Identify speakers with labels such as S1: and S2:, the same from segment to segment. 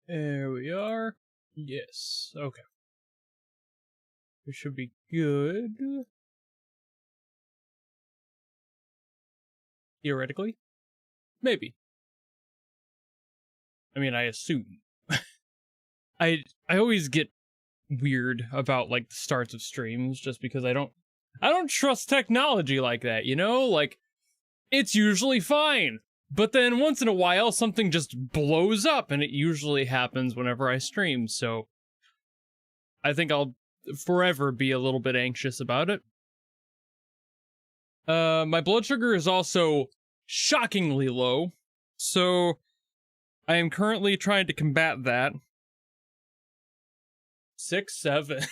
S1: There we are. Yes. Okay. We should be good. Theoretically. Maybe. I mean, I assume. I always get weird about like the starts of streams just because I don't trust technology like that, you know? Like, it's usually fine. But then once in a while, something just blows up, and it usually happens whenever I stream, so I think I'll forever be a little bit anxious about it. My blood sugar is also shockingly low, so I am currently trying to combat that. 6-7.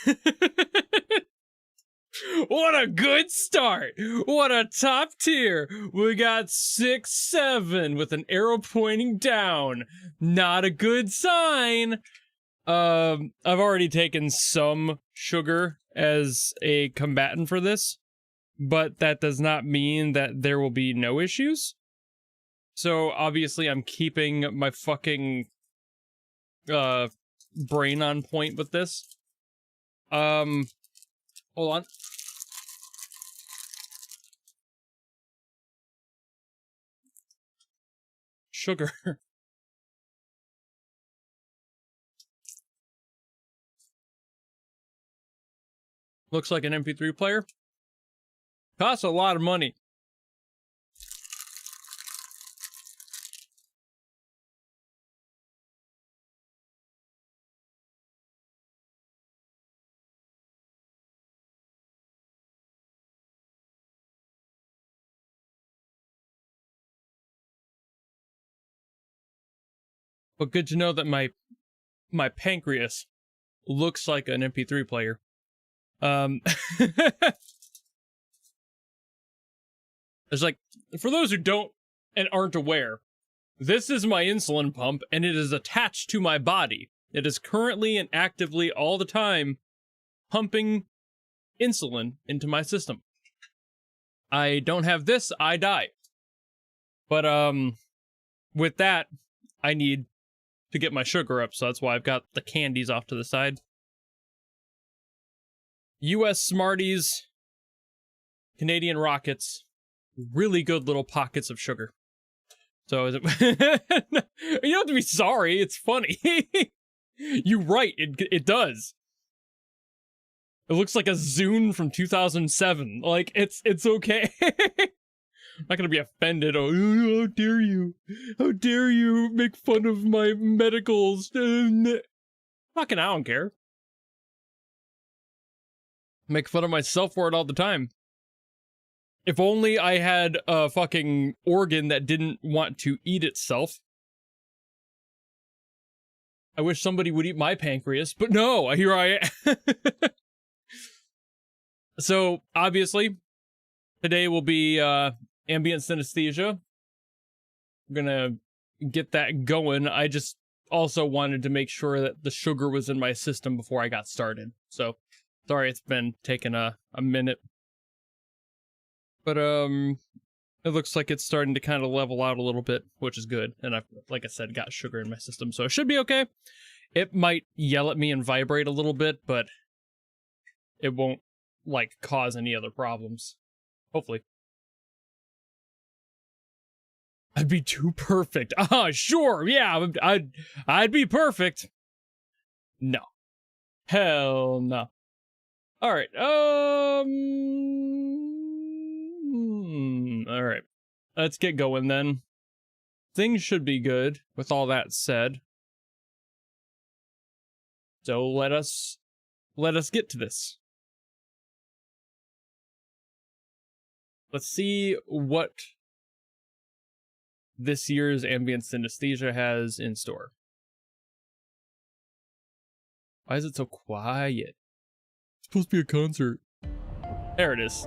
S1: What a good start! What a top tier! We got 6-7 with an arrow pointing down. Not a good sign. I've already taken some sugar as a combatant for this, but that does not mean that there will be no issues. So obviously I'm keeping my fucking brain on point with this. Hold on. Sugar. Looks like an MP3 player. Costs a lot of money. But good to know that my pancreas looks like an MP3 player. It's like, for those who don't and aren't aware, this is my insulin pump, and it is attached to my body. It is currently and actively all the time pumping insulin into my system. I don't have this, I die. But with that, I need to get my sugar up, so that's why I've got the candies off to the side. US Smarties, Canadian Rockets, really good little pockets of sugar. So is it you don't have to be sorry, it's funny. You're right, it does. It looks like a Zune from 2007. Like, it's okay. I'm not gonna be offended. Oh, how dare you? How dare you make fun of my medicals? Fucking, I don't care. Make fun of myself for it all the time. If only I had a fucking organ that didn't want to eat itself. I wish somebody would eat my pancreas, but no, here I am. So, obviously, today will be Ambience Synesthesia. I'm gonna get that going. I just also wanted to make sure that the sugar was in my system before I got started. So, sorry it's been taking a minute. But, it looks like it's starting to kind of level out a little bit, which is good. And I've, like I said, got sugar in my system, so it should be okay. It might yell at me and vibrate a little bit, but it won't, like, cause any other problems. Hopefully. I'd be too perfect. Sure, yeah, I'd be perfect. No. Hell no. Alright, alright. Let's get going then. Things should be good, with all that said. So let us get to this. Let's see what this year's Ambience Synesthesia has in store. Why is it so quiet? It's supposed to be a concert. There it is.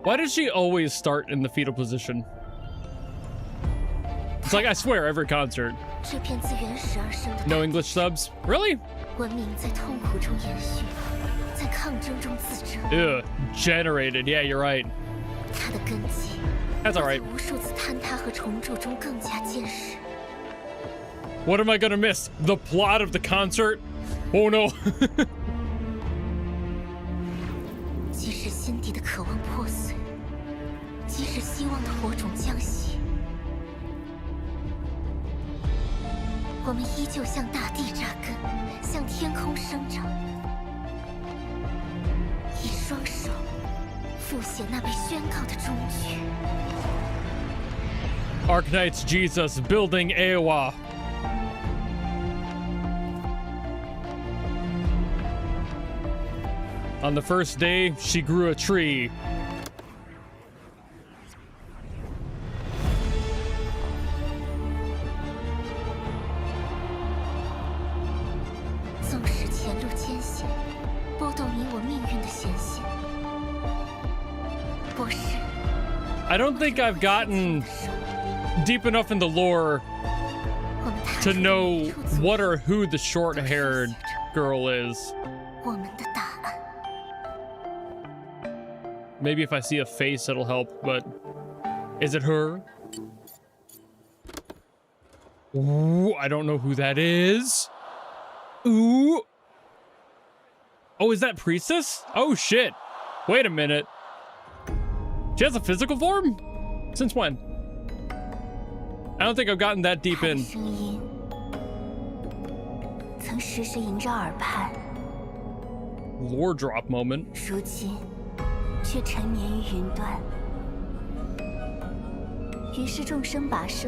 S1: Why does she always start in the fetal position? It's like, I swear, every concert. No English subs? Really? Ugh, generated. Yeah, you're right. That's all right. What am I gonna miss? The plot of the concert? Oh no.
S2: 即使心底的渴望破碎，即使希望的火种降息，我们依旧向大地扎根，向天空生长，以双手复写那被宣告的终局。
S1: Arknights Jesus building AWA. On the first day, she grew a tree. I don't think I've gotten deep enough in the lore to know what or who the short-haired girl is. Maybe if I see a face, it'll help, but is it her? Ooh, I don't know who that is. Ooh. Oh, is that Priestess? Oh, shit. Wait a minute. She has a physical form? Since when? I don't think I've gotten that deep in. Lore drop moment.
S2: 却沉眠于云端，于是众生跋涉，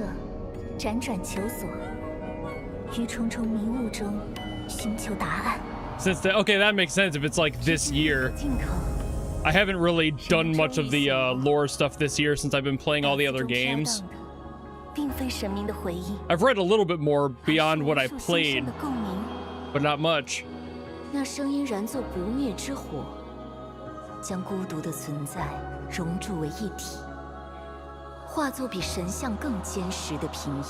S2: 辗转求索，于重重迷雾中寻求答案。
S1: Since okay, that makes sense if it's like this year. I haven't really done much of the lore stuff this year since I've been playing all the other games. I've read a little bit more beyond what I've played, but not much.
S2: 那声音燃作不灭之火。 将孤独的存在熔铸为一体，化作比神像更坚实的平易。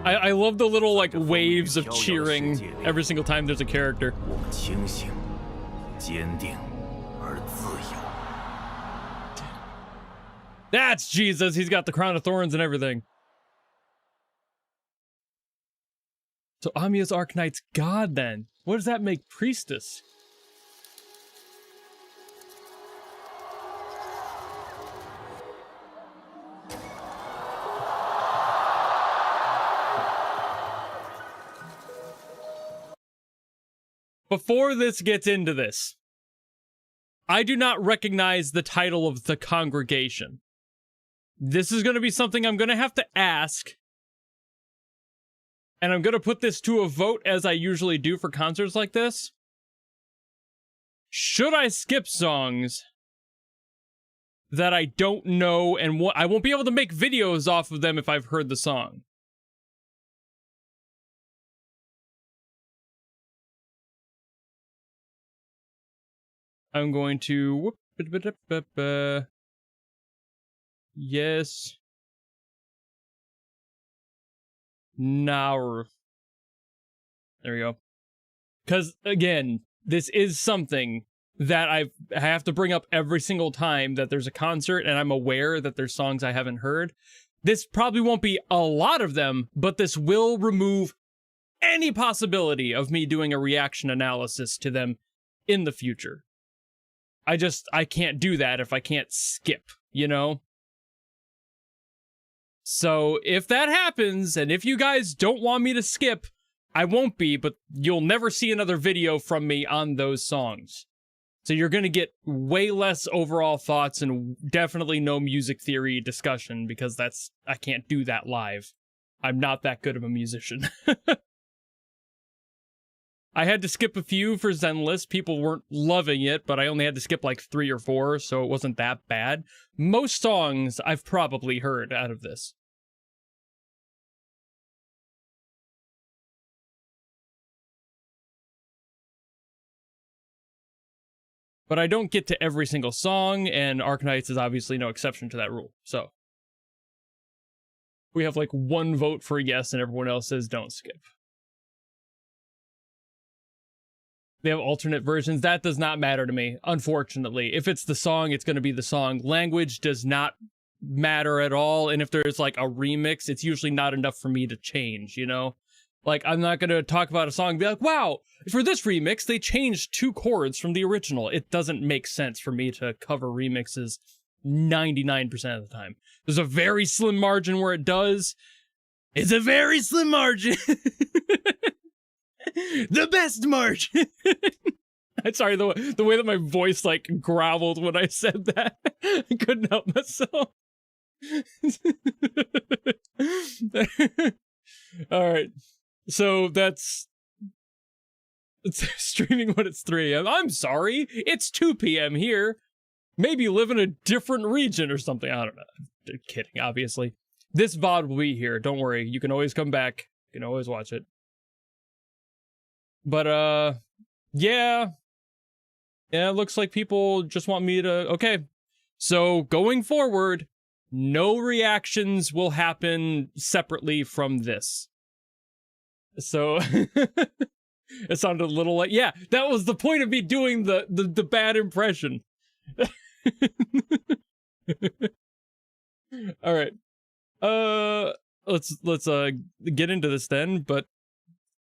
S1: I love the little like waves of cheering every single time there's a character.
S3: 我清醒、坚定而自由。
S1: That's Jesus. He's got the crown of thorns and everything. So Ambience Arknights God then. What does that make Priestess? Before this gets into this, I do not recognize the title of the congregation. This is going to be something I'm going to have to ask. And I'm going to put this to a vote as I usually do for concerts like this. Should I skip songs that I don't know and I won't be able to make videos off of them if I've heard the song? I'm going to... Yes. Now. There we go. Because, again, this is something that I have to bring up every single time that there's a concert and I'm aware that there's songs I haven't heard. This probably won't be a lot of them, but this will remove any possibility of me doing a reaction analysis to them in the future. I can't do that if I can't skip, you know? So if that happens, and if you guys don't want me to skip, I won't be, but you'll never see another video from me on those songs. So you're gonna get way less overall thoughts and definitely no music theory discussion, because I can't do that live. I'm not that good of a musician. I had to skip a few for Zenless. People weren't loving it, but I only had to skip like 3 or 4, so it wasn't that bad. Most songs I've probably heard out of this. But I don't get to every single song, and Arknights is obviously no exception to that rule, so. We have like 1 vote for yes, and everyone else says don't skip. They have alternate versions. That does not matter to me, unfortunately. If it's the song, it's going to be the song. Language does not matter at all. And if there's like a remix, it's usually not enough for me to change, you know? Like, I'm not going to talk about a song and be like, wow, for this remix, they changed 2 chords from the original. It doesn't make sense for me to cover remixes 99% of the time. There's a very slim margin where it does. It's a very slim margin. The best margin. I'm sorry, the way that my voice like groveled when I said that. I couldn't help myself. All right. So it's streaming when it's 3 a.m. I'm sorry. It's 2 p.m. here. Maybe you live in a different region or something. I don't know. I'm kidding, obviously. This VOD will be here. Don't worry. You can always come back. You can always watch it. But, yeah. Yeah, it looks like people just want me to... Okay. So, going forward, no reactions will happen separately from this. So, it sounded a little like... Yeah, that was the point of me doing the bad impression. All right. Let's get into this then, but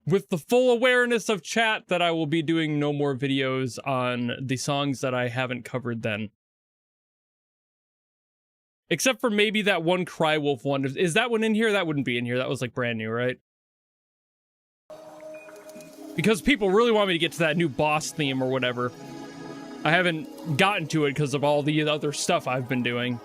S1: with the full awareness of chat that I will be doing no more videos on the songs that I haven't covered then. Except for maybe that one Cry Wolf one. Is that one in here? That wouldn't be in here. That was like brand new, right? Because people really want me to get to that new boss theme or whatever. I haven't gotten to it because of all the other stuff I've been doing.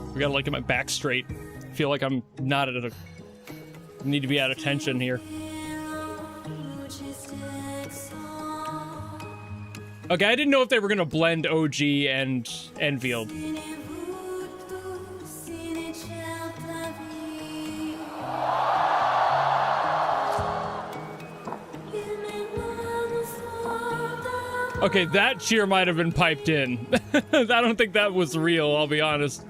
S1: I gotta like get my back straight. I feel like I'm not at a... need to be at attention here. Okay, I didn't know if they were gonna blend OG and Enfield. Okay, that cheer might have been piped in. I don't think that was real, I'll be honest.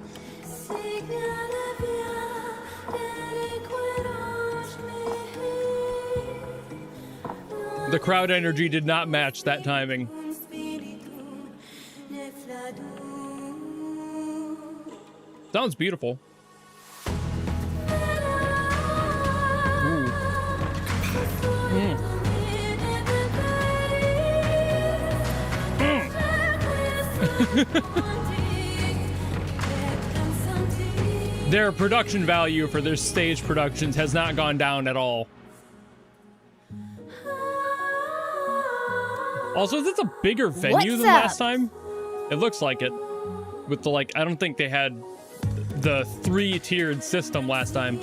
S1: The crowd energy did not match that timing. Sounds beautiful. Ooh. Mm. Their production value for their stage productions has not gone down at all. Also, is this a bigger venue than last time? It looks like it. With the, like, I don't think they had the 3-tiered system last time.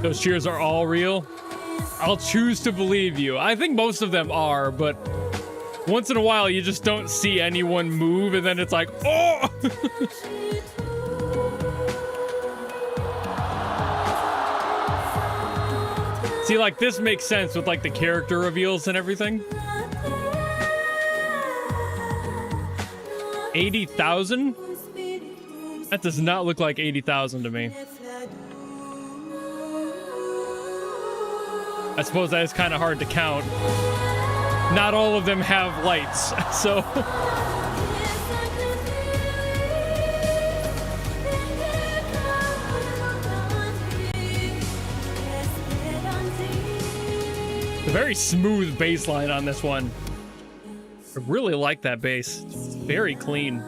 S1: Those cheers are all real? I'll choose to believe you. I think most of them are, but once in a while you just don't see anyone move and then it's like, oh! See, like, this makes sense with, like, the character reveals and everything. 80,000? That does not look like 80,000 to me. I suppose that is kind of hard to count. Not all of them have lights, so... A very smooth bass line on this one. I really like that bass. It's very clean.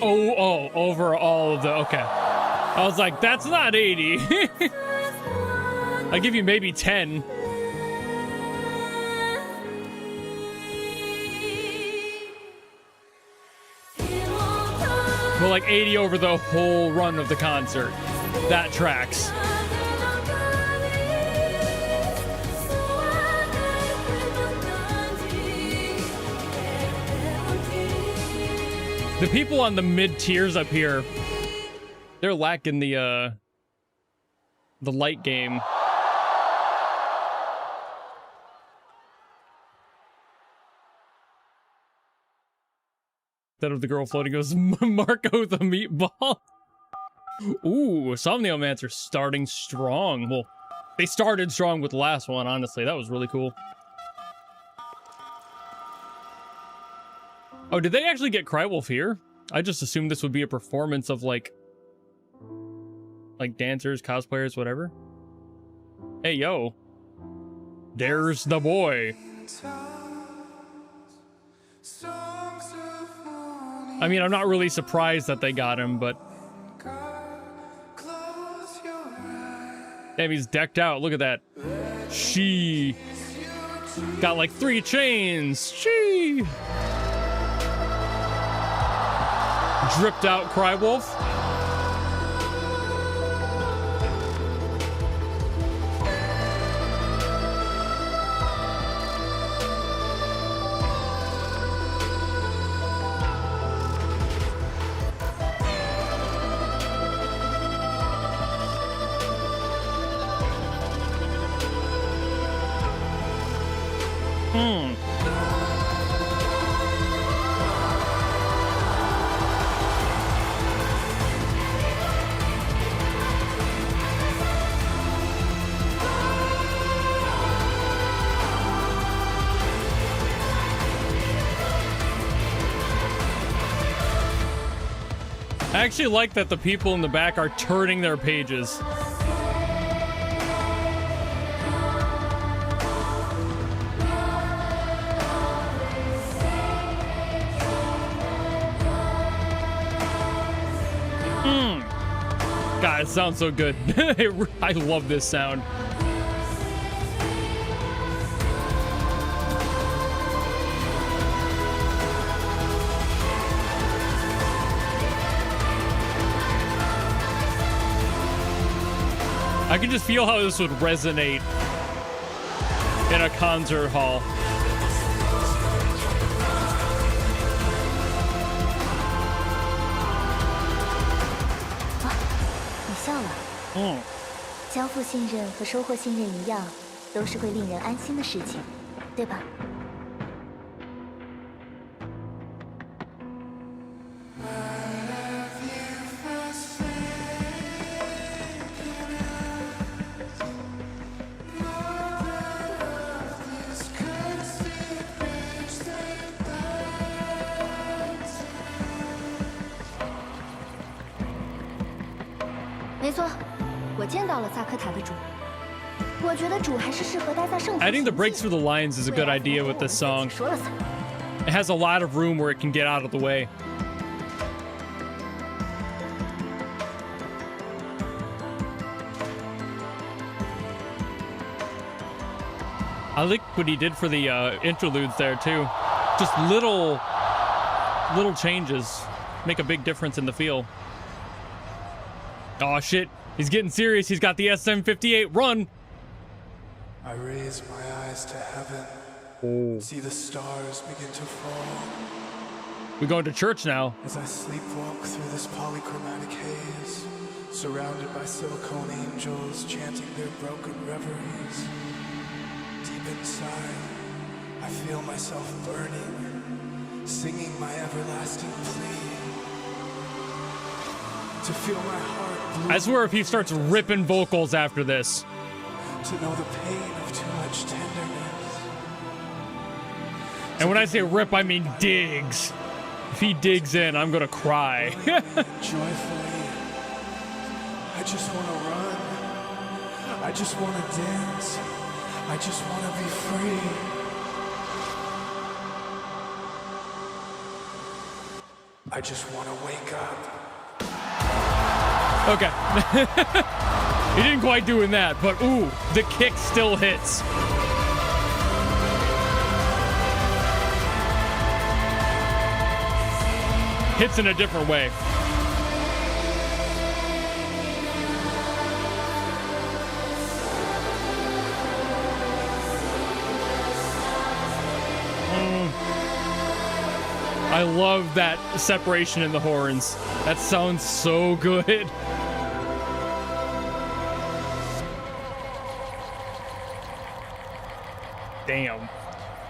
S1: Oh, over all of the, okay. I was like, that's not 80. I'll give you maybe 10. Well, like 80 over the whole run of the concert. That tracks. The people on the mid tiers up here, they're lacking the light game. Instead of the girl floating goes Marco the meatball. Ooh, Somniomancer starting strong. Well, they started strong with the last one, honestly. That was really cool. Oh, did they actually get Crywolf here? I just assumed this would be a performance of like dancers, cosplayers, whatever. Hey, yo. There's the boy. I mean, I'm not really surprised that they got him, but... Damn, he's decked out. Look at that. She... got like 3 chains. She... dripped out Crywolf. I actually like that the people in the back are turning their pages. God, it sounds so good. I love this sound. I can just feel how this would resonate in a concert hall.
S2: Ah, 你笑了。交付信任和收获信任一样，都是会令人安心的事情，对吧？
S4: 没错，我见到了萨克塔的主。我觉得主还是适合待在圣徒。
S1: I think the breaks through the lines is a good idea with this song. It has a lot of room where it can get out of the way. I like what he did for the interludes there too. Just little changes make a big difference in the feel. Oh shit, he's getting serious. He's got the SM-58. Run!
S5: I raise my eyes to heaven, see the stars begin to fall.
S1: We're going to church now.
S5: As I sleepwalk through this polychromatic haze, surrounded by silicone angels chanting their broken reveries. Deep inside, I feel myself burning, singing my everlasting plea. To feel my heart bleed.
S1: I swear if he starts ripping vocals after this.
S5: To know the pain of too much tenderness.
S1: And when I say rip, I mean digs. If he digs in, I'm gonna cry.
S5: Joyfully. I just want to run. I just want to dance. I just want to be free. I just want to wake up.
S1: Okay. He didn't quite doing that, but ooh, the kick still hits. Hits in a different way. I love that separation in the horns. That sounds so good. Damn.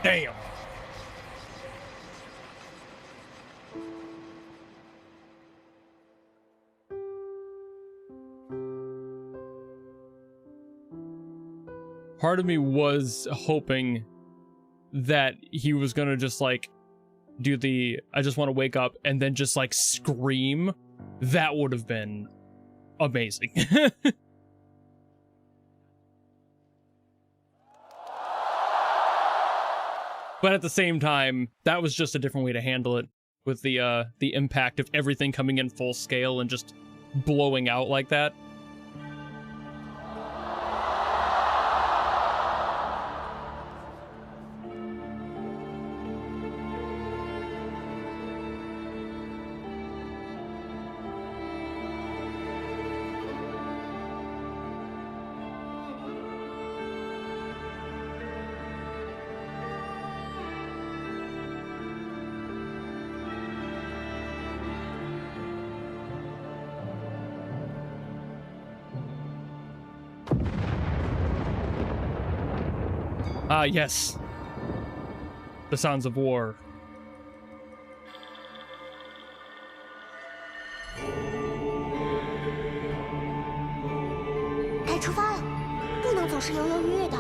S1: Damn. Part of me was hoping that he was gonna just like do the I just want to wake up and then just like scream. That would have been amazing. But at the same time, that was just a different way to handle it, with the impact of everything coming in full scale and just blowing out like that. Ah, yes. The sounds of war.
S4: 该出发了，不能总是犹犹豫豫的。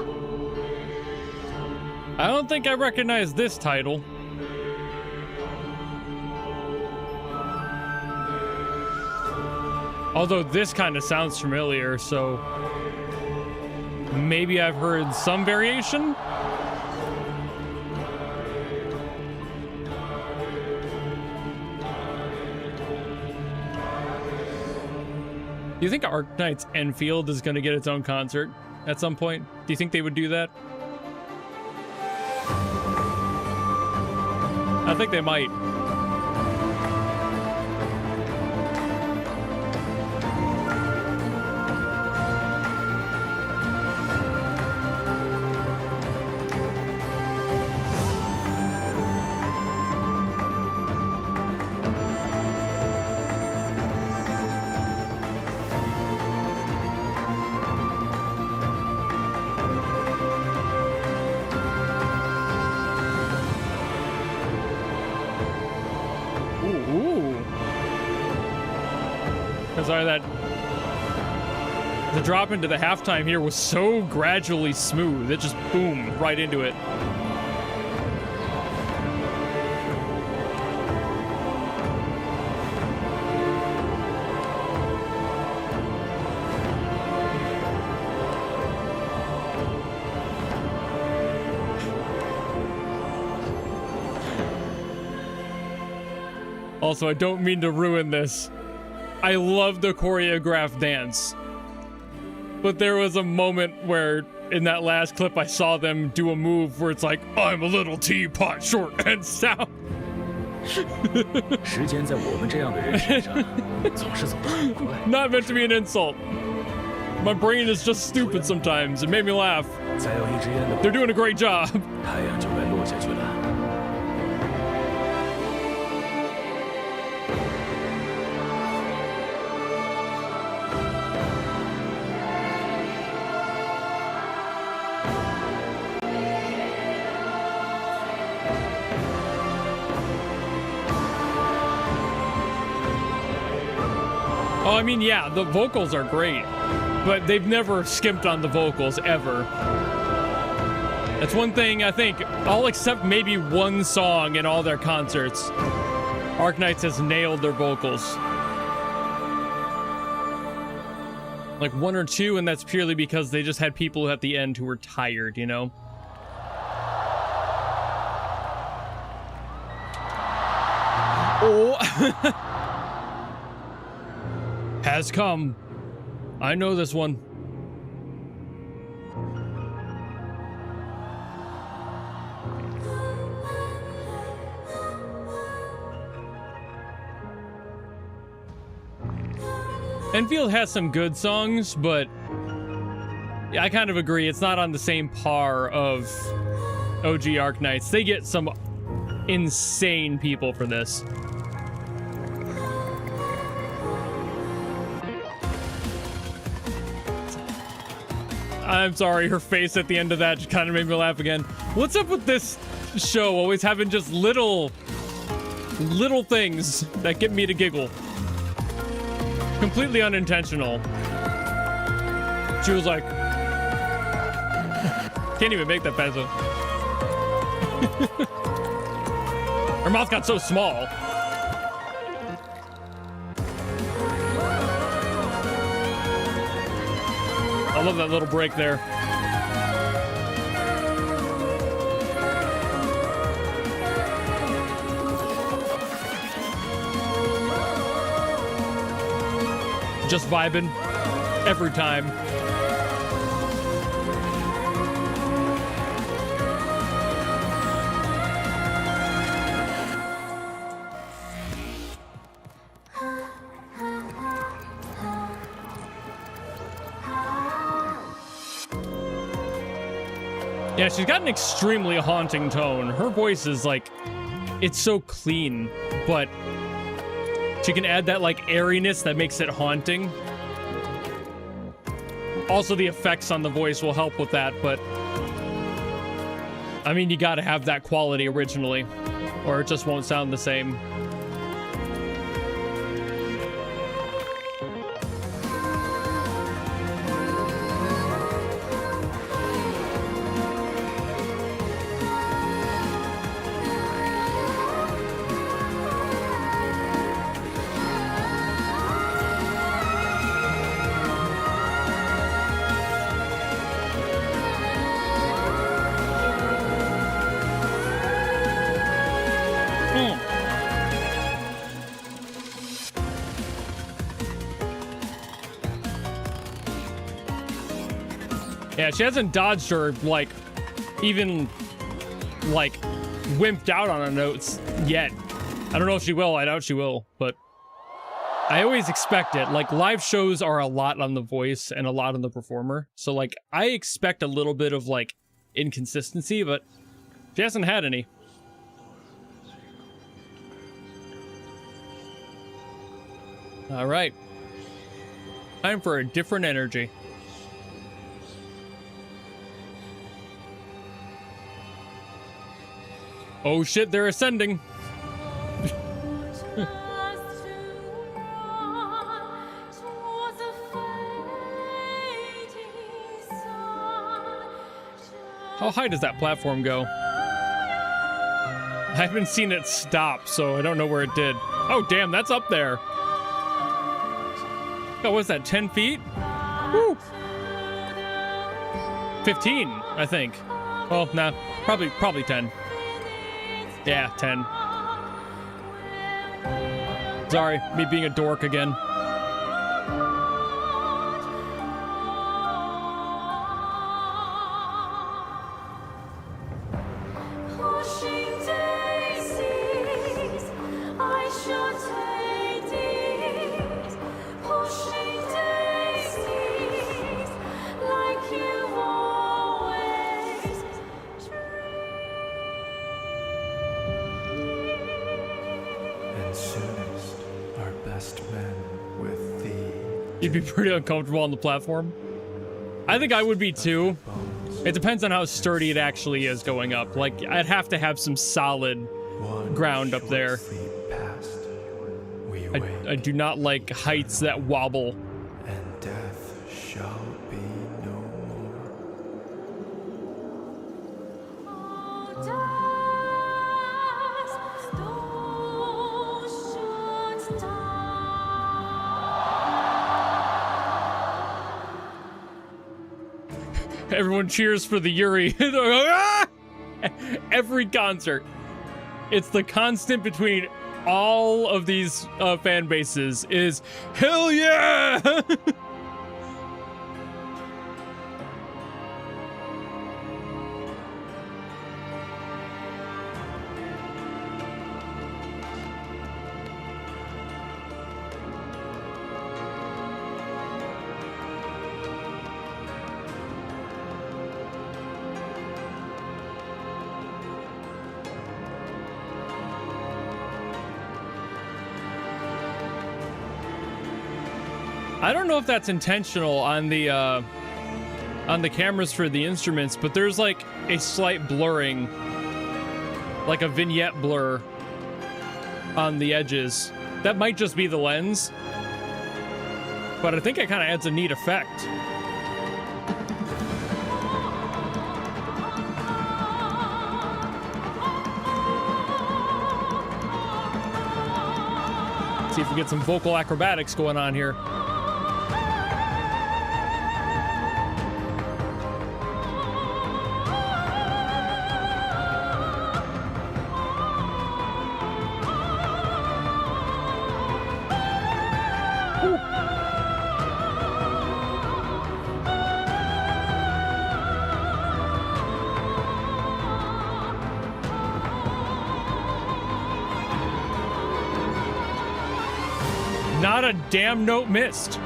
S1: I don't think I recognize this title. Although this kind of sounds familiar, so maybe I've heard some variation? Do you think Arknights Enfield is going to get its own concert at some point? Do you think they would do that? I think they might. Sorry, that the drop into the halftime here was so gradually smooth. It just boom right into it. Also, I don't mean to ruin this. I love the choreographed dance. But there was a moment where, in that last clip, I saw them do a move where it's like, I'm a little teapot, short and stout.
S3: 时间在我们这样的人身上总是走得很快。
S1: Not meant to be an insult. My brain is just stupid sometimes. It made me laugh.
S3: 再有一支烟的，
S1: They're doing a great job.
S3: 太阳就该落下去了。
S1: Oh, I mean, yeah, the vocals are great, but they've never skimped on the vocals, ever. That's one thing I think, all except maybe one song in all their concerts, Arknights has nailed their vocals. Like one or two, and that's purely because they just had people at the end who were tired, you know? Oh! Has come. I know this one. Enfield has some good songs, but yeah, I kind of agree. It's not on the same par of OG Arknights. They get some insane people for this. I'm sorry, her face at the end of that just kind of made me laugh again. What's up with this show always having just little things that get me to giggle? Completely unintentional. She was like, can't even make that fast. Her mouth got so small. I love that little break there. Just vibing every time. Yeah, she's got an extremely haunting tone. Her voice is like, it's so clean, but she can add that like airiness that makes it haunting. Also, the effects on the voice will help with that, but I mean, you gotta have that quality originally, or it just won't sound the same. Yeah, she hasn't dodged or, like, even, like, wimped out on her notes yet. I don't know if she will. I doubt she will, but I always expect it. Like, live shows are a lot on the voice and a lot on the performer. So, like, I expect a little bit of, like, inconsistency, but she hasn't had any. All right. Time for a different energy. Oh shit, they're ascending. How high does that platform go? I haven't seen it stop, so I don't know where it did. Oh damn, that's up there. Oh, what's that, 10 feet? Woo! 15, I think. Well, nah, probably 10. Yeah, 10. Sorry, me being a dork again. You'd be pretty uncomfortable on the platform. I think I would be too. It depends on how sturdy it actually is going up. Like, I'd have to have some solid ground up there. I do not like heights that wobble.
S5: And death shall be no
S1: Everyone cheers for the Yuri. They're like, "Ah!" Every concert. It's the constant between all of these fan bases is, hell yeah! I don't know if that's intentional on the cameras for the instruments, but there's like a slight blurring, like a vignette blur on the edges. That might just be the lens, but I think it kind of adds a neat effect. See if we get some vocal acrobatics going on here. Not a damn note missed.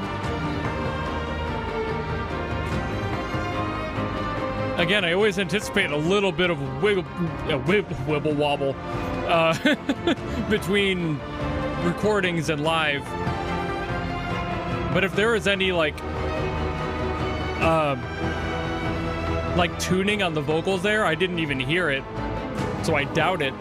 S1: Again, I always anticipate a little bit of wibble wobble between recordings and live. But if there is any like tuning on the vocals there, I didn't even hear it, so I doubt it.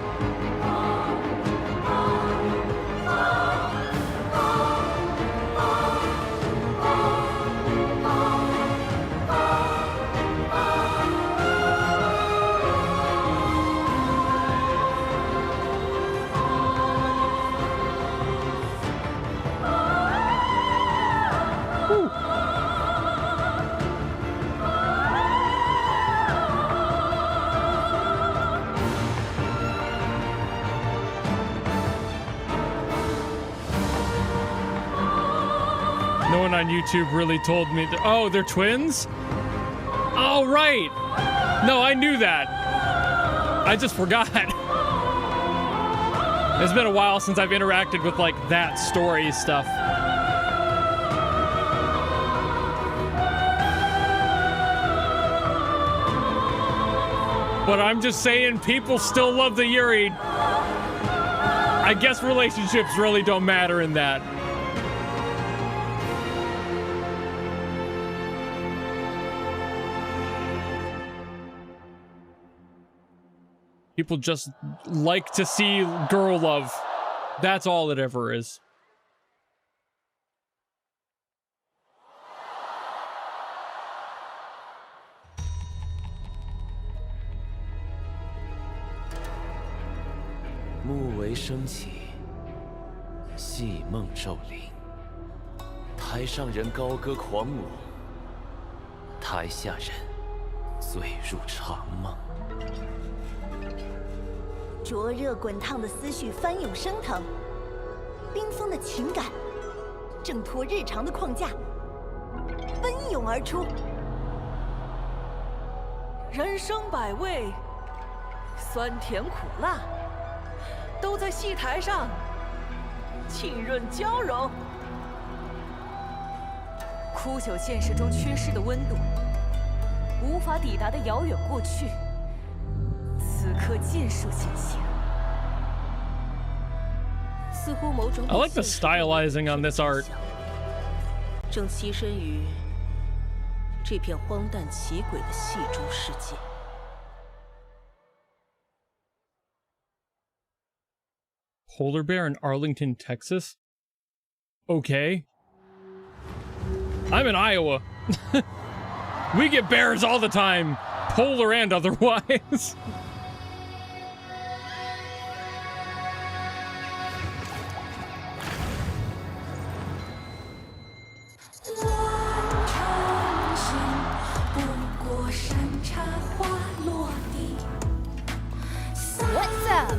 S1: No one on YouTube really told me that. Oh, they're twins? Oh, right. No, I knew that. I just forgot. It's been a while since I've interacted with like that story stuff. But I'm just saying, people still love the Yuri. I guess relationships really don't matter in that. People just like to see girl love. That's all it ever is.
S3: 木为升起，戏梦骤临。台上人高歌狂舞，台下人醉入长梦。
S2: 灼热滚烫的思绪翻涌升腾，冰封的情感挣脱日常的框架，奔涌而出。
S6: 人生百味，酸甜苦辣，都在戏台上浸润交融。枯朽现实中缺失的温度，无法抵达的遥远过去。 此刻剑术现形，似乎某种
S1: I like the stylizing on this art.
S6: 正栖身于这片荒诞奇诡的戏中世界。
S1: Polar bear in Arlington, Texas? Okay. I'm in Iowa. We get bears all the time, polar and otherwise.
S4: What's up?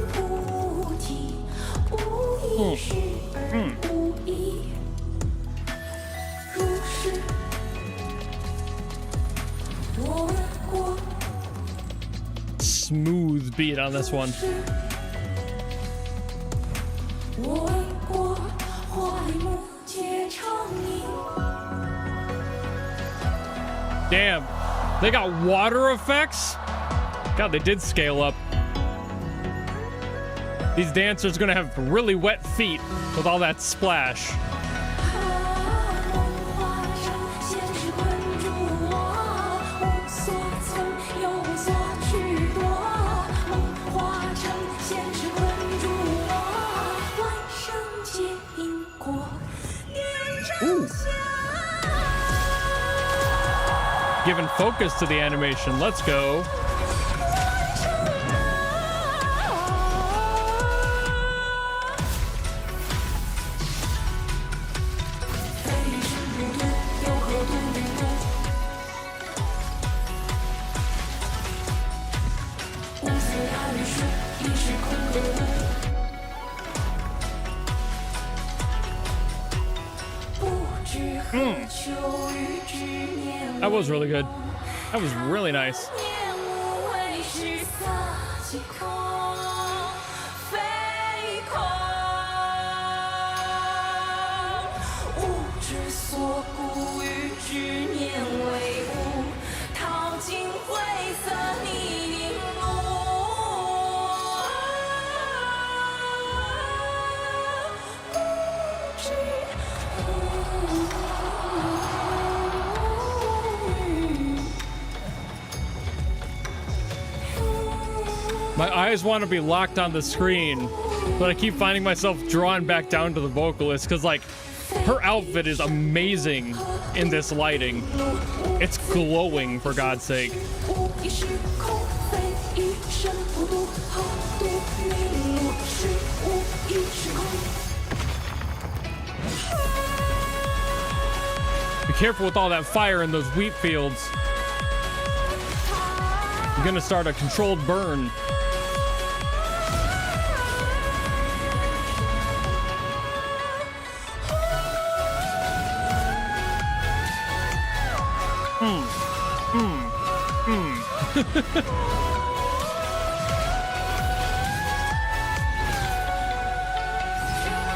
S1: Smooth beat on this one. Damn, they got water effects? God, they did scale up. These dancers gonna have really wet feet with all that splash. Ooh. Giving focus to the animation. Let's go. That was really good. That was really nice. My eyes want to be locked on the screen, but I keep finding myself drawn back down to the vocalist because, like, her outfit is amazing in this lighting. It's glowing, for God's sake. Be careful with all that fire in those wheat fields. You're gonna start a controlled burn.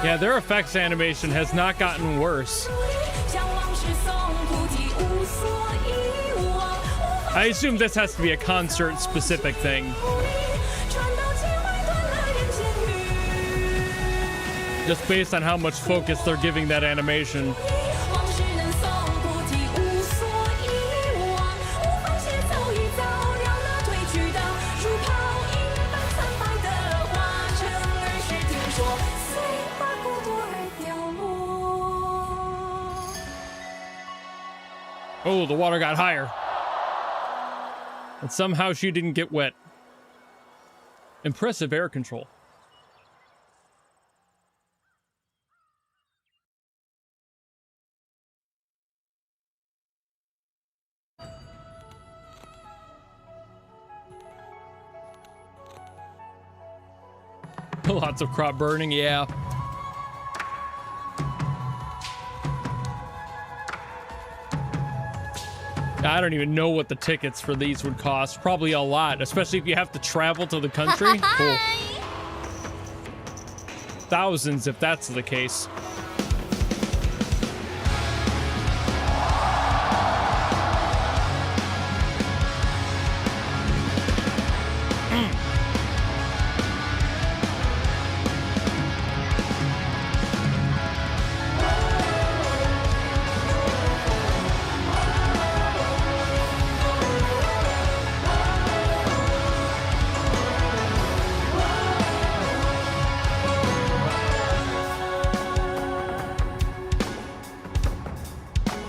S1: Yeah, their effects animation has not gotten worse. I assume this has to be a concert-specific thing. Just based on how much focus they're giving that animation. Oh, the water got higher. And somehow she didn't get wet. Impressive air control. Lots of crop burning, yeah. I don't even know what the tickets for these would cost. Probably a lot, especially if you have to travel to the country. Cool. Thousands if that's the case.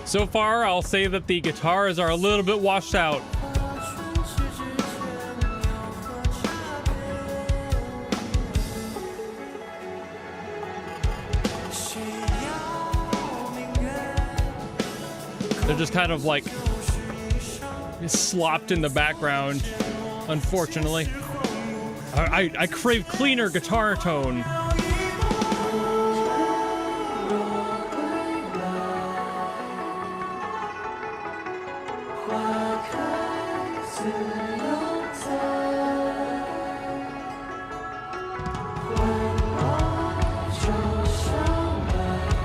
S1: So far, I'll say that the guitars are a little bit washed out. They're just kind of like slopped in the background, unfortunately. I crave cleaner guitar tone.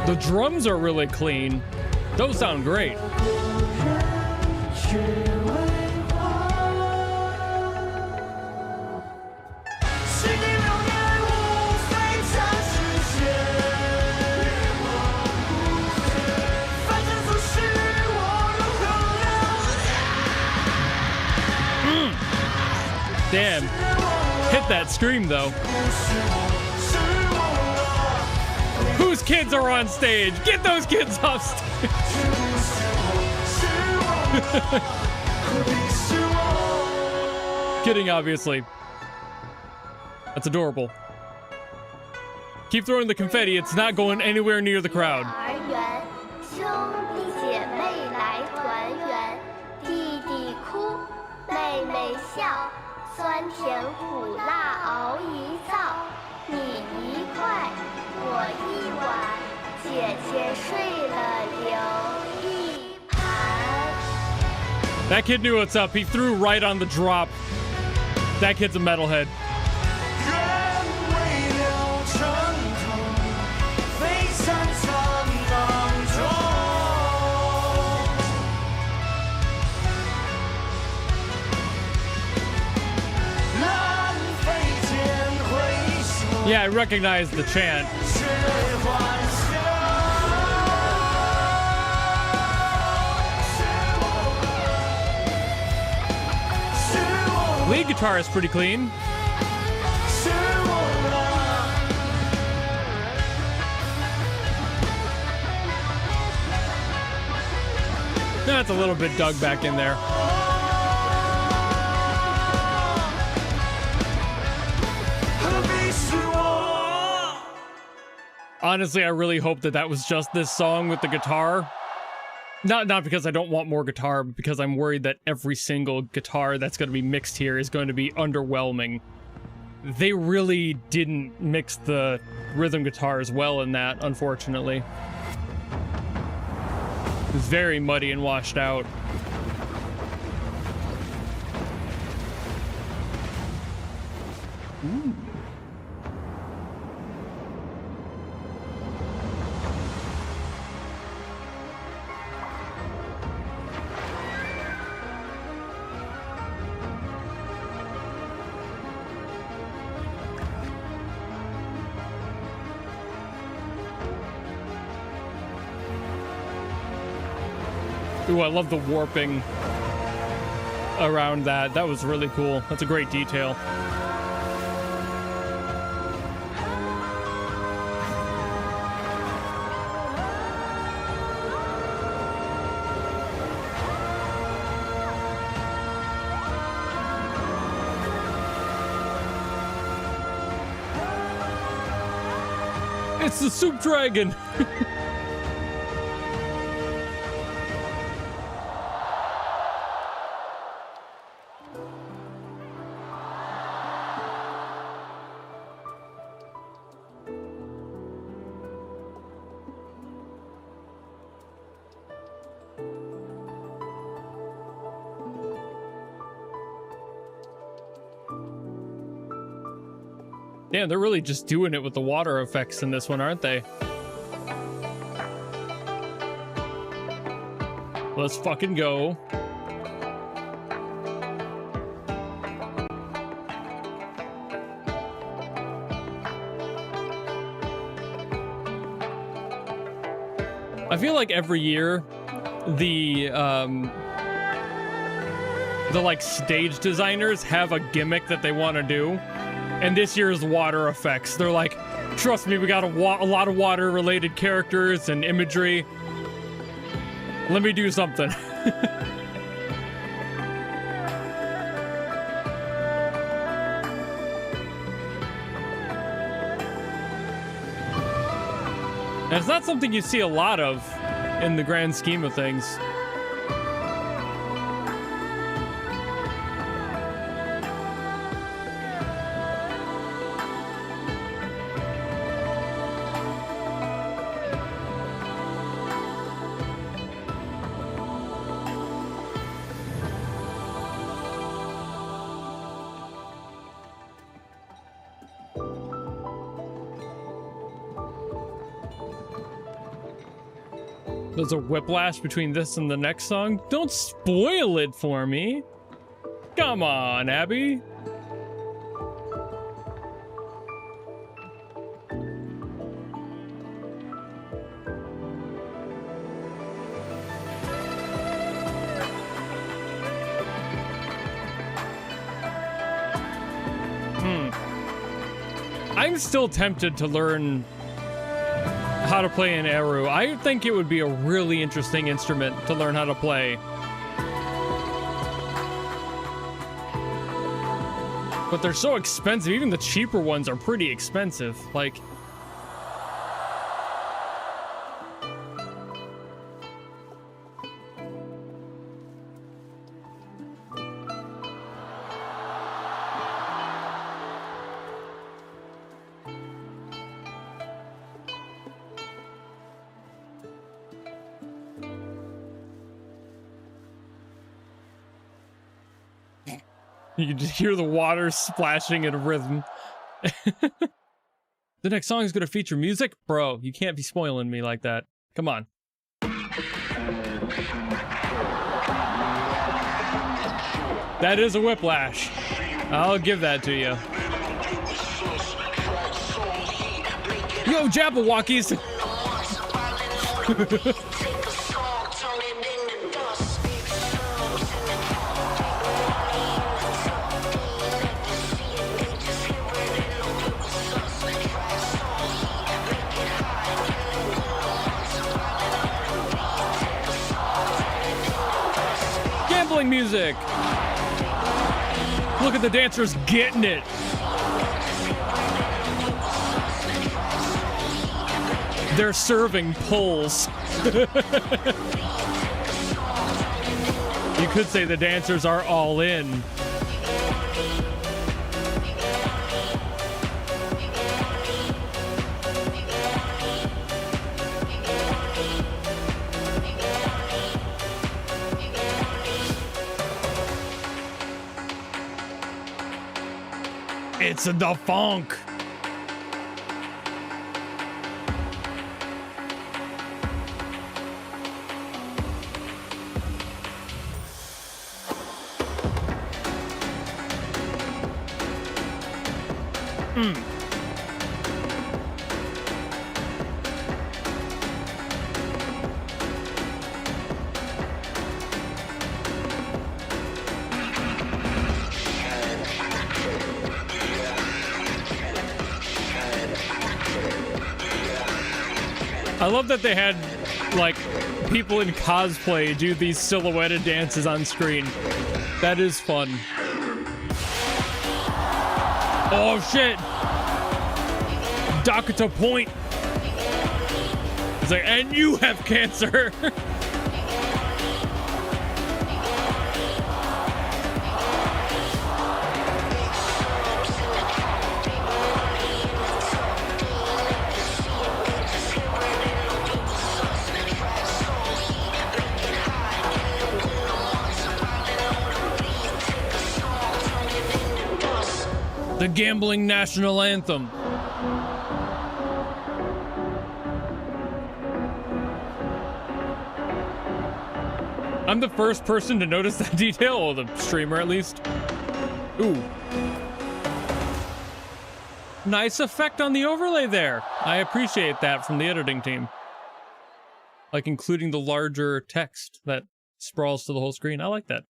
S1: The drums are really clean. Those sound great. Damn. Hit that scream though. Who's kids are on stage. Get those kids off stage. Kidding, obviously. That's adorable. Keep throwing the confetti. It's not going anywhere near the crowd.
S4: 兄弟姐妹来团圆，弟弟哭，妹妹笑，酸甜苦辣熬一灶，你一块，我一碗，姐姐睡了留一盘。
S1: That kid knew what's up. He threw right on the drop. That kid's a metalhead. Yeah, I recognize the chant. Lead guitar is pretty clean. That's a little bit dug back in there. Honestly, I really hope that was just this song with the guitar. Not because I don't want more guitar, but because I'm worried that every single guitar that's going to be mixed here is going to be underwhelming. They really didn't mix the rhythm guitars well in that, unfortunately. It was very muddy and washed out. Ooh. Ooh, I love the warping around that. That was really cool. That's a great detail. It's the soup dragon! Damn, they're really just doing it with the water effects in this one, aren't they? Let's fucking go. I feel like every year, the like stage designers have a gimmick that they want to do. And this year's water effects. They're like, trust me, we got a lot of water-related characters and imagery. Let me do something. And it's not something you see a lot of in the grand scheme of things. There's a whiplash between this and the next song. Don't spoil it for me. Come on, Abby. I'm still tempted to learn how to play an eru. I think it would be a really interesting instrument to learn how to play. But they're so expensive. Even the cheaper ones are pretty expensive. Like, you can just hear the water splashing in a rhythm. The next song is going to feature music? Bro, you can't be spoiling me like that. Come on. That is a whiplash. I'll give that to you. Yo, Jabberwockies! Music. Look at the dancers getting it. They're serving poles. You could say the dancers are all in. It's the funk. I love that they had, like, people in cosplay do these silhouetted dances on screen. That is fun. Oh, shit! Dakota Point! It's like, and you have cancer! The gambling national anthem. I'm the first person to notice that detail, or the streamer at least. Ooh. Nice effect on the overlay there. I appreciate that from the editing team. Like including the larger text that sprawls to the whole screen. I like that.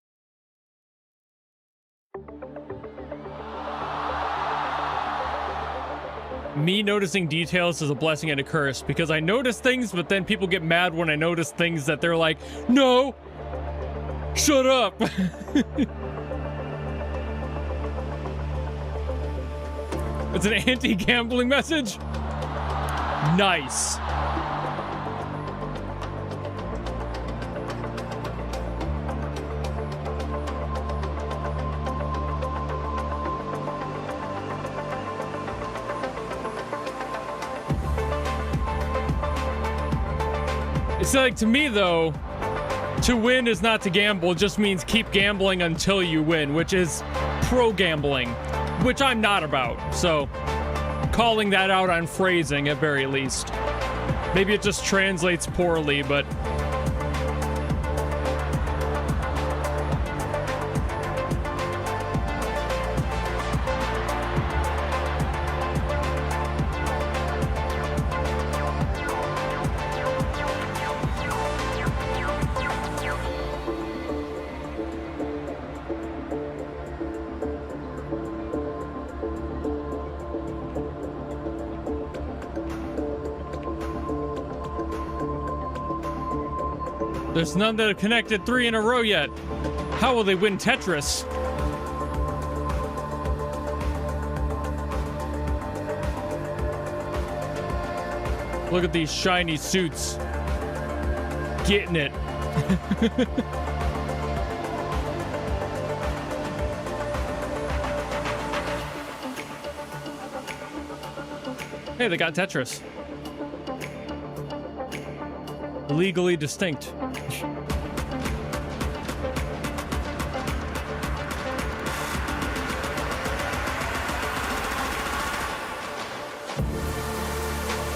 S1: Me noticing details is a blessing and a curse, because I notice things, but then people get mad when I notice things that they're like, no, shut up. It's an anti-gambling message. Nice. It's like, to me though, to win is not to gamble. It just means keep gambling until you win, which is pro-gambling, which I'm not about. So, calling that out on phrasing at very least. Maybe it just translates poorly, but... There's none that have connected 3 in a row yet. How will they win Tetris? Look at these shiny suits. Getting it. Hey, they got Tetris. Legally distinct.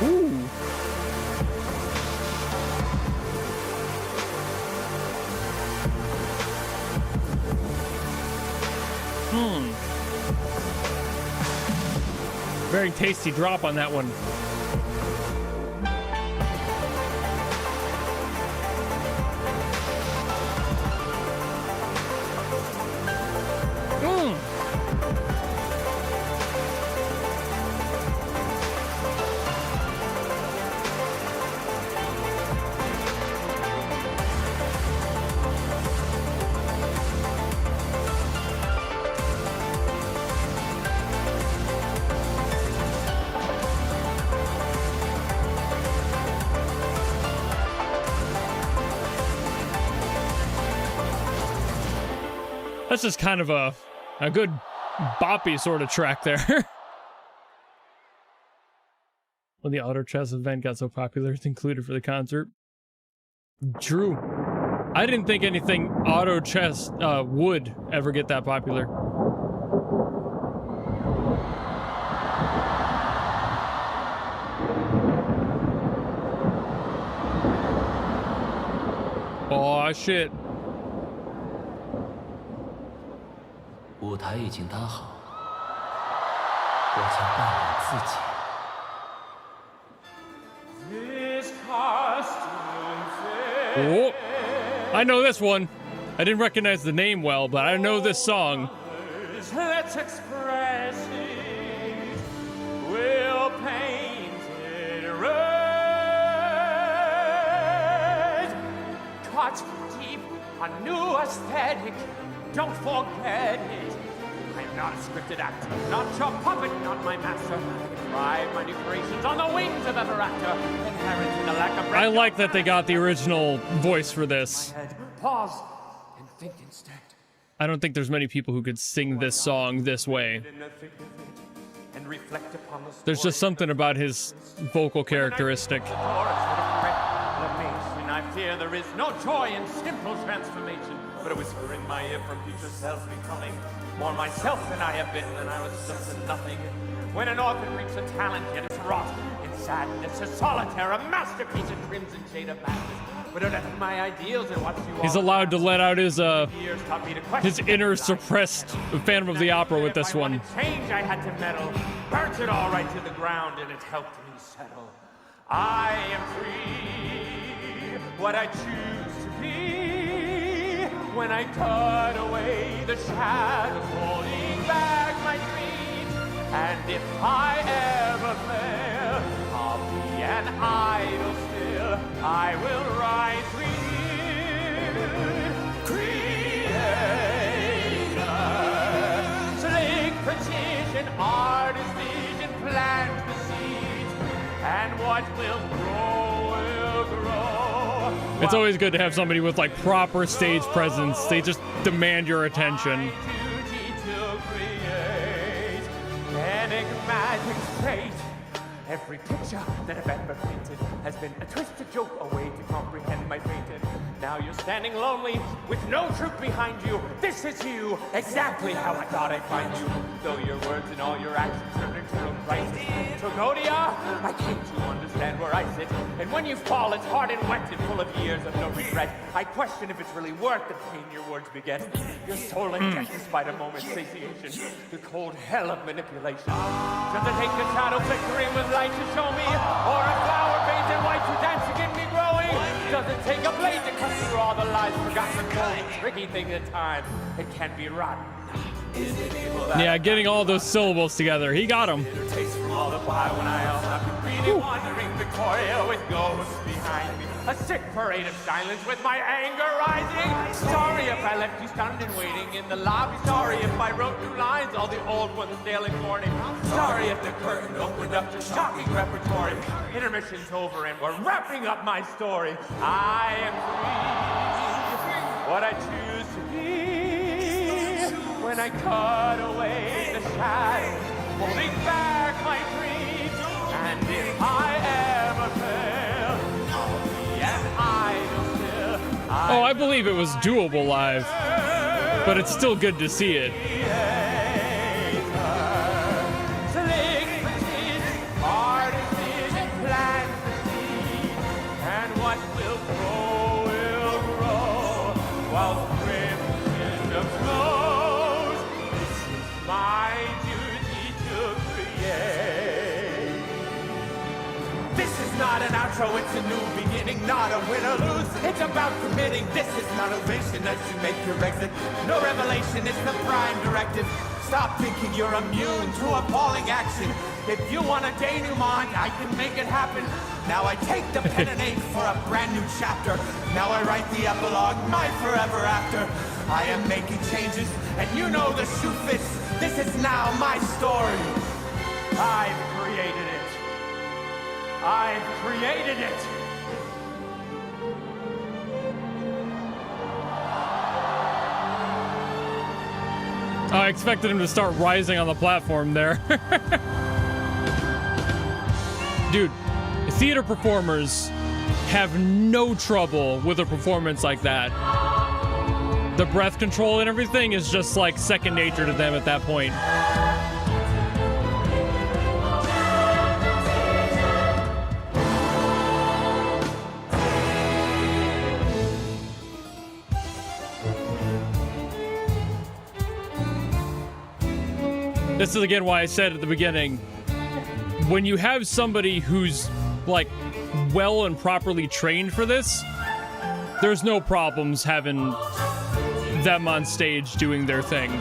S1: Ooh. Very tasty drop on that one. That's just kind of a good boppy sort of track there. When the auto chess event got so popular, it's included for the concert. True. I didn't think anything auto chess would ever get that popular. Oh shit.
S3: 舞台已经搭好，我将扮演自己。
S1: Oh, I know this one. I didn't recognize the name well, but I know this song.
S7: Let's express it. We'll paint it red. Cut deep, a new aesthetic. Don't forget it. I'm not a scripted actor, not your puppet, not my master. I drive my new creations on the wings of ever actor. Inherent in the lack of breath.
S1: I like that they got the original voice for this.
S7: Pause and think instead.
S1: I don't think there's many people who could sing this song this way. There's just something about his vocal characteristic.
S7: I fear there is no joy in simple transformation, but a whisper in my ear from future self becoming more myself than I have been, and I was just a nothing. When an orphan reaps a talent, yet it's wrought in sadness, a solitaire, a masterpiece in crimson shade of madness. But don't let my ideals and what you
S1: He's allowed to let out his inner suppressed Phantom of the Opera with this one.
S7: Change I had to meddle, burnt it all right to the ground, and it helped me settle. I am free, what I choose to be. When I cut away the shadows holding back my dreams, and if I ever fail, I'll be an idol still. I will rise renewed, creator, slick precision, artist vision, plant the seeds, and what will grow will grow.
S1: It's always good to have somebody with like proper stage presence. They just demand your attention.
S7: Enigmatic fate. Every picture that I've ever painted has been a twisted joke, a way to comprehend my fate. Now you're standing lonely with no truth behind you. This is you, exactly how I thought I'd find you. Though your words and all your actions are internal crisis. Togodia, I came to understand where I sit. And when you fall, it's hard and wet and full of years of no regret. I question if it's really worth the pain your words beget. Your soul in death despite a moment's satiation. The cold hell of manipulation. Does it take a shadow flickering with light to show me? Or a flower painted white to dance to get me growing? Does it take a blade to cut through all the lies forgotten and cold? Tricky thing at times, it can be rotten.
S1: Yeah, getting all those syllables together. He got them.
S7: Taste from all the while when I have been really wandering Victoria with ghosts behind me. A sick parade of silence with my anger rising. Sorry if I left you stunned and waiting in the lobby. Sorry if I wrote new lines, all the old ones stale and corny. Sorry if the curtain opened up to shocking repertory. Intermission's over and we're wrapping up my story. I am free, what I choose to be. When I cut away the shadows, holding back my dreams. And if I ever fail, yes, I will still.
S1: Oh, I believe it was doable live, but it's still good to see it.
S7: And what will grow, while crimson flows. This is my duty to create. This is not an outro, it's a new beginning, not a win or lose. It's about committing. This is not ovation as you make your exit. No revelation, it's the prime directive. Stop thinking you're immune to appalling action. If you want a denouement, I can make it happen. Now I take the pen and ink for a brand new chapter. Now I write the epilogue, my forever after. I am making changes, and you know the shoe fits. This is now my story. I've created it. I've created it.
S1: I expected him to start rising on the platform there. Dude, theater performers have no trouble with a performance like that. The breath control and everything is just like second nature to them at that point. This is again why I said at the beginning, when you have somebody who's like well and properly trained for this, there's no problems having them on stage doing their thing.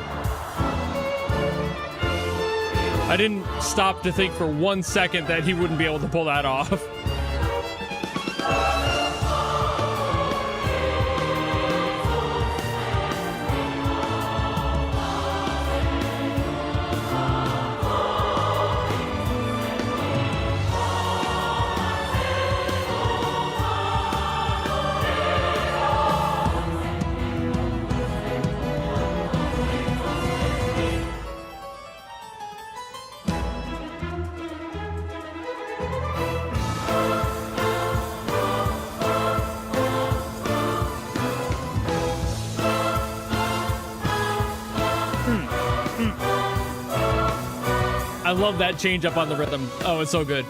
S1: I didn't stop to think for 1 second that he wouldn't be able to pull that off. I love that change up on the rhythm. Oh, it's so good.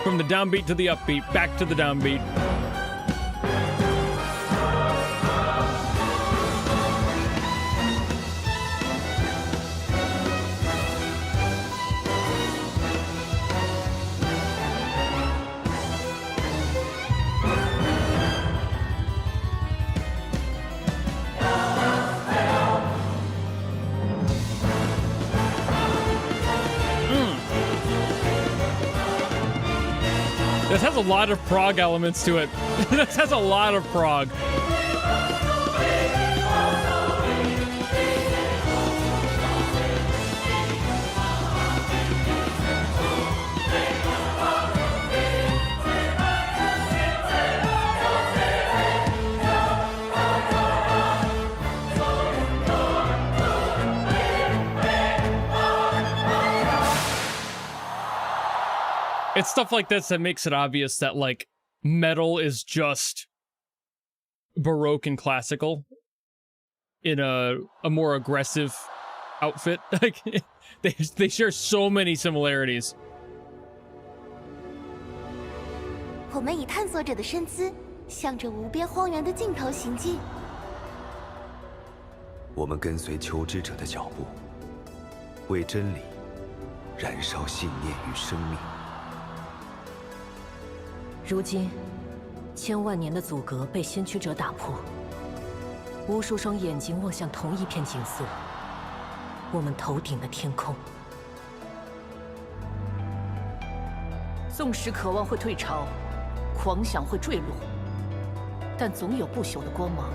S1: From the downbeat to the upbeat, back to the downbeat. This has a lot of prog elements to it. This has a lot of prog. It's stuff like this that makes it obvious that, like, metal is just Baroque and classical in a more aggressive outfit. Like, they share so many similarities.
S2: 我们以探索者的身姿，向着无边荒原的尽头行进。
S8: 我们跟随求知者的脚步，为真理燃烧信念与生命。
S9: 如今，千万年的阻隔被先驱者打破，
S6: 无数双眼睛望向同一片景色，我们头顶的天空。纵使渴望会退潮，狂想会坠落，但总有不朽的光芒，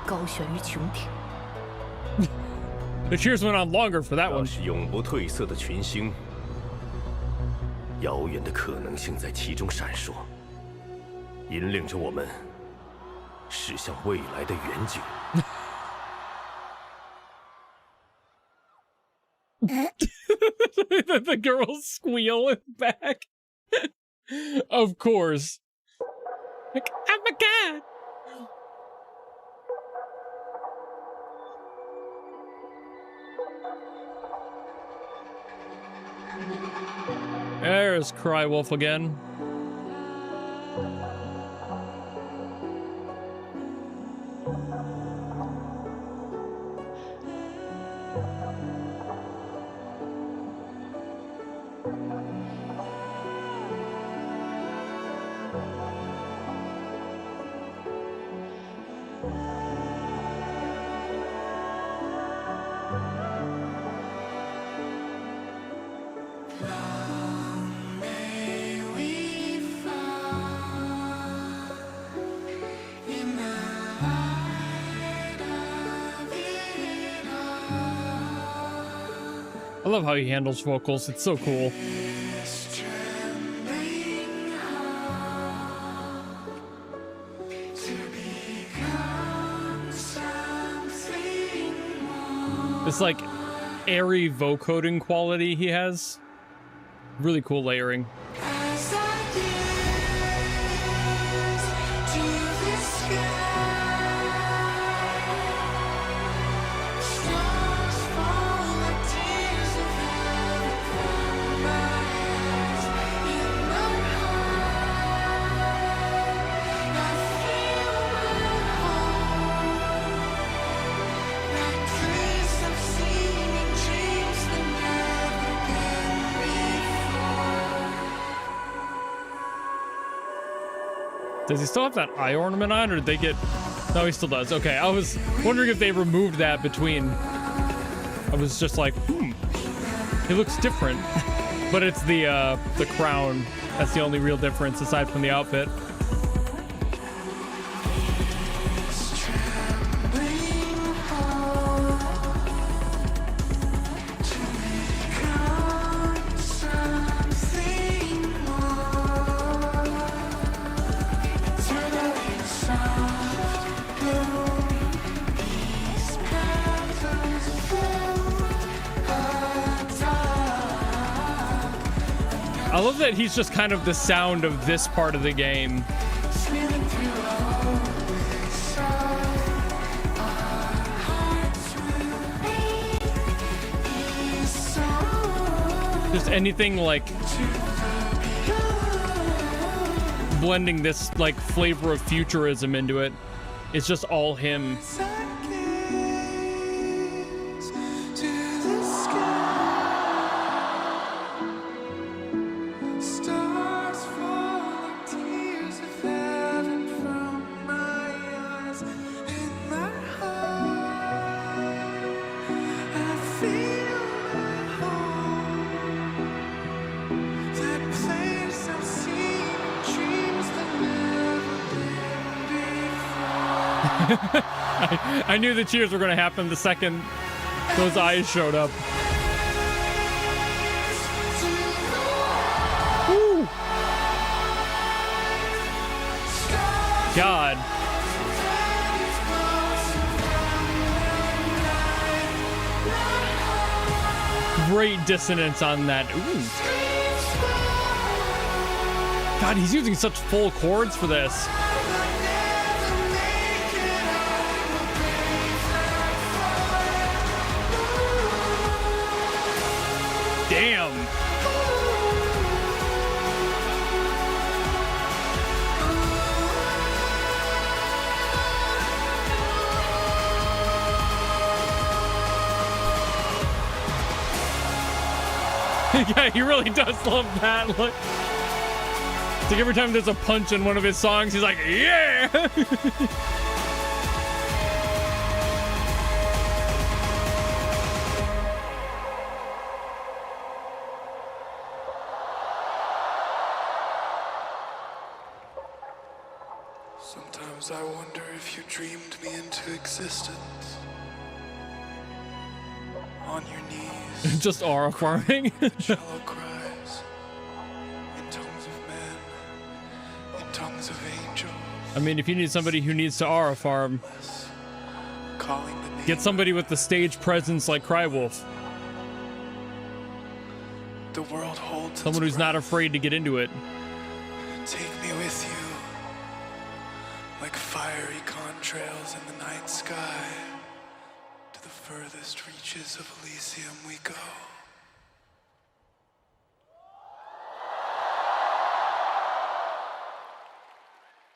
S6: 高悬于穹顶。
S1: The cheers went on longer for that
S9: 那
S1: one.
S9: 是永不褪色的群星，遥远的可能性在其中闪烁，引领着我们驶向未来的远景。
S1: The girls squeal back. Of course. Like, oh my god. There's Crywolf again. I love how he handles vocals. It's so cool. This like airy vocoding quality he has. Really cool layering. Does he still have that eye ornament on, or did they get... No, he still does. Okay, I was wondering if they removed that between... I was just like, he looks different. But it's the crown. That's the only real difference aside from the outfit. I love that he's just kind of the sound of this part of the game. Just anything like blending this like flavor of futurism into it. It's just all him. I knew the cheers were going to happen the second those eyes showed up. Woo. God. Great dissonance on that. Ooh. God, he's using such full chords for this. Damn. Yeah, he really does love that. Look. It's like every time there's a punch in one of his songs, he's like, yeah!
S5: Sometimes I wonder if you dreamed me into existence. On your knees.
S1: Just aura farming.
S5: Shallow cries. In tongues of men. In tongues of angels.
S1: I mean, if you need somebody who needs to aura farm,
S5: Calling the name.
S1: get somebody with the stage presence like Crywolf.
S5: The world holds.
S1: Someone who's not afraid to get into it.
S5: Take me with you. Like fiery contrails in the night sky. To the furthest reaches of Elysium we go.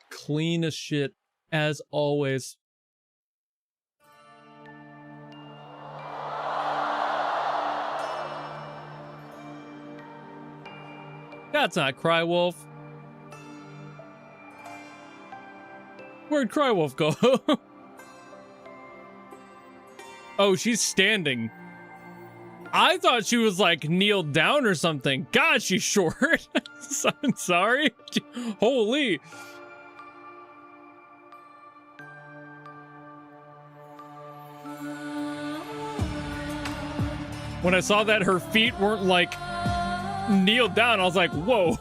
S1: Clean as shit, as always. That's not Crywolf. Where'd Crywolf go? Oh, she's standing. I thought she was like kneeled down or something. God, she's short. I'm sorry. Holy. When I saw that her feet weren't like kneeled down, I was like, whoa.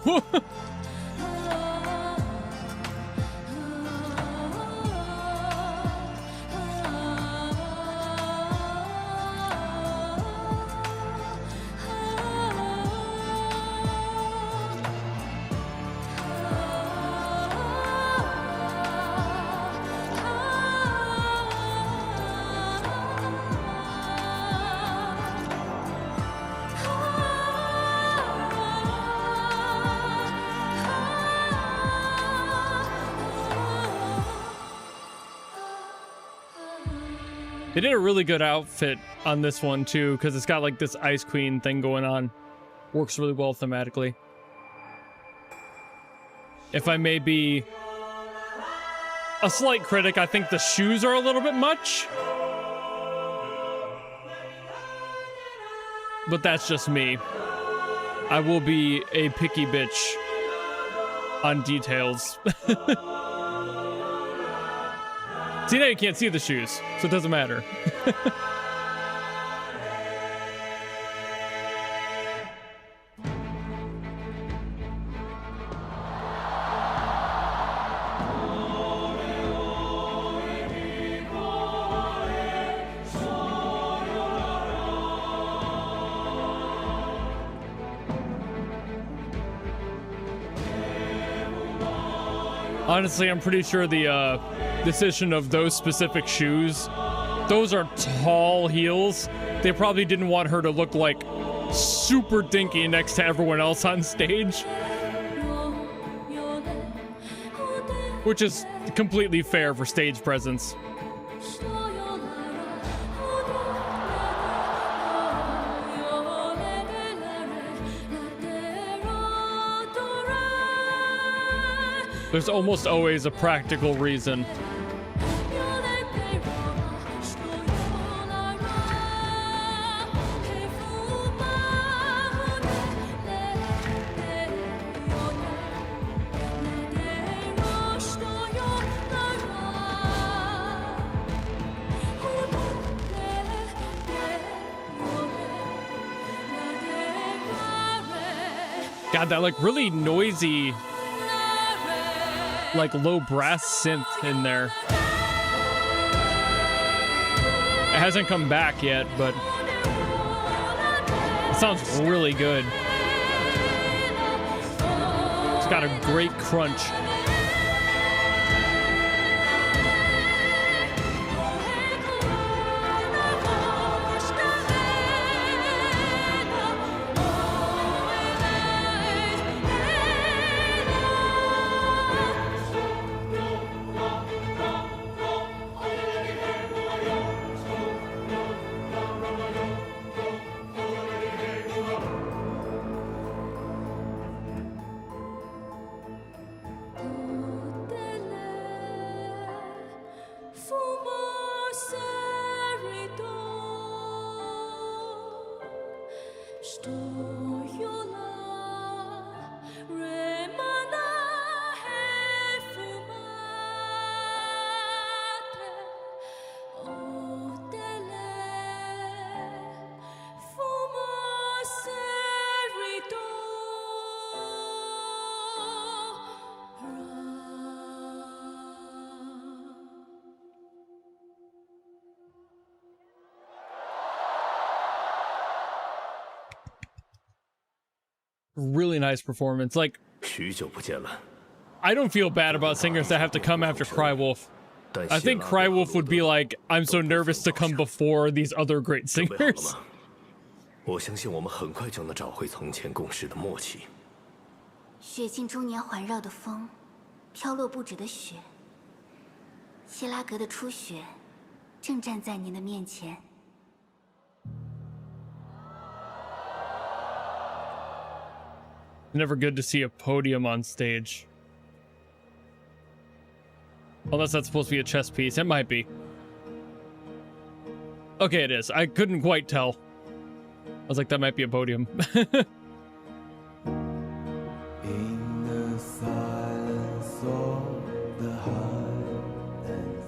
S1: They did a really good outfit on this one too, because it's got like this Ice Queen thing going on. Works really well thematically. If I may be a slight critic, I think the shoes are a little bit much. But that's just me. I will be a picky bitch on details. See, now you can't see the shoes, so it doesn't matter. Honestly, I'm pretty sure the decision of those specific shoes, those are tall heels. They probably didn't want her to look like super dinky next to everyone else on stage. Which is completely fair for stage presence. There's almost always a practical reason. God, that like really noisy, like low brass synth in there. It hasn't come back yet, but it sounds really good. It's got a great crunch. really nice performance. Like,
S9: 许久不见了，
S1: I don't feel bad about singers that have to come after Crywolf.
S9: 但
S1: I
S9: 谢
S1: think
S9: 拉和
S1: Crywolf
S9: 罗
S1: would
S9: 德
S1: be like, I'm so nervous to come before these other great
S9: 准备好了
S1: singers.
S9: 吗？我相信我们很快就能找回从前共事的默契。
S2: 雪境终年环绕的风，飘落不止的雪。希拉格的初雪，正站在您的面前。
S1: Never good to see a podium on stage. Unless that's supposed to be a chess piece. It might be. Okay, it is. I couldn't quite tell. I was like, that might be a podium.
S5: In the silence of the highlands,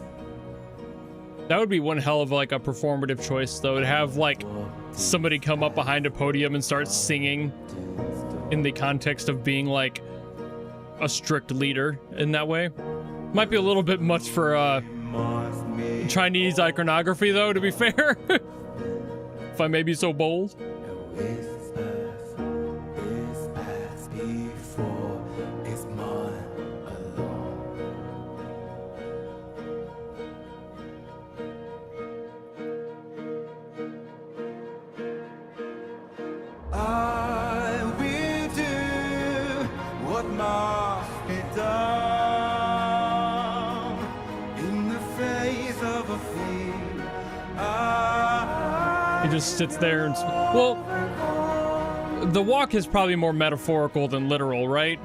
S1: That would be one hell of like a performative choice, though, to have like somebody come up behind a podium and start singing in the context of being like a strict leader in that way. Might be a little bit much for Chinese iconography, though, to be fair. If I may be so bold.
S5: is past before it's mine alone. I will do what must be done in the face of a fear.
S1: He just sits there and... Well, the walk is probably more metaphorical than literal, right?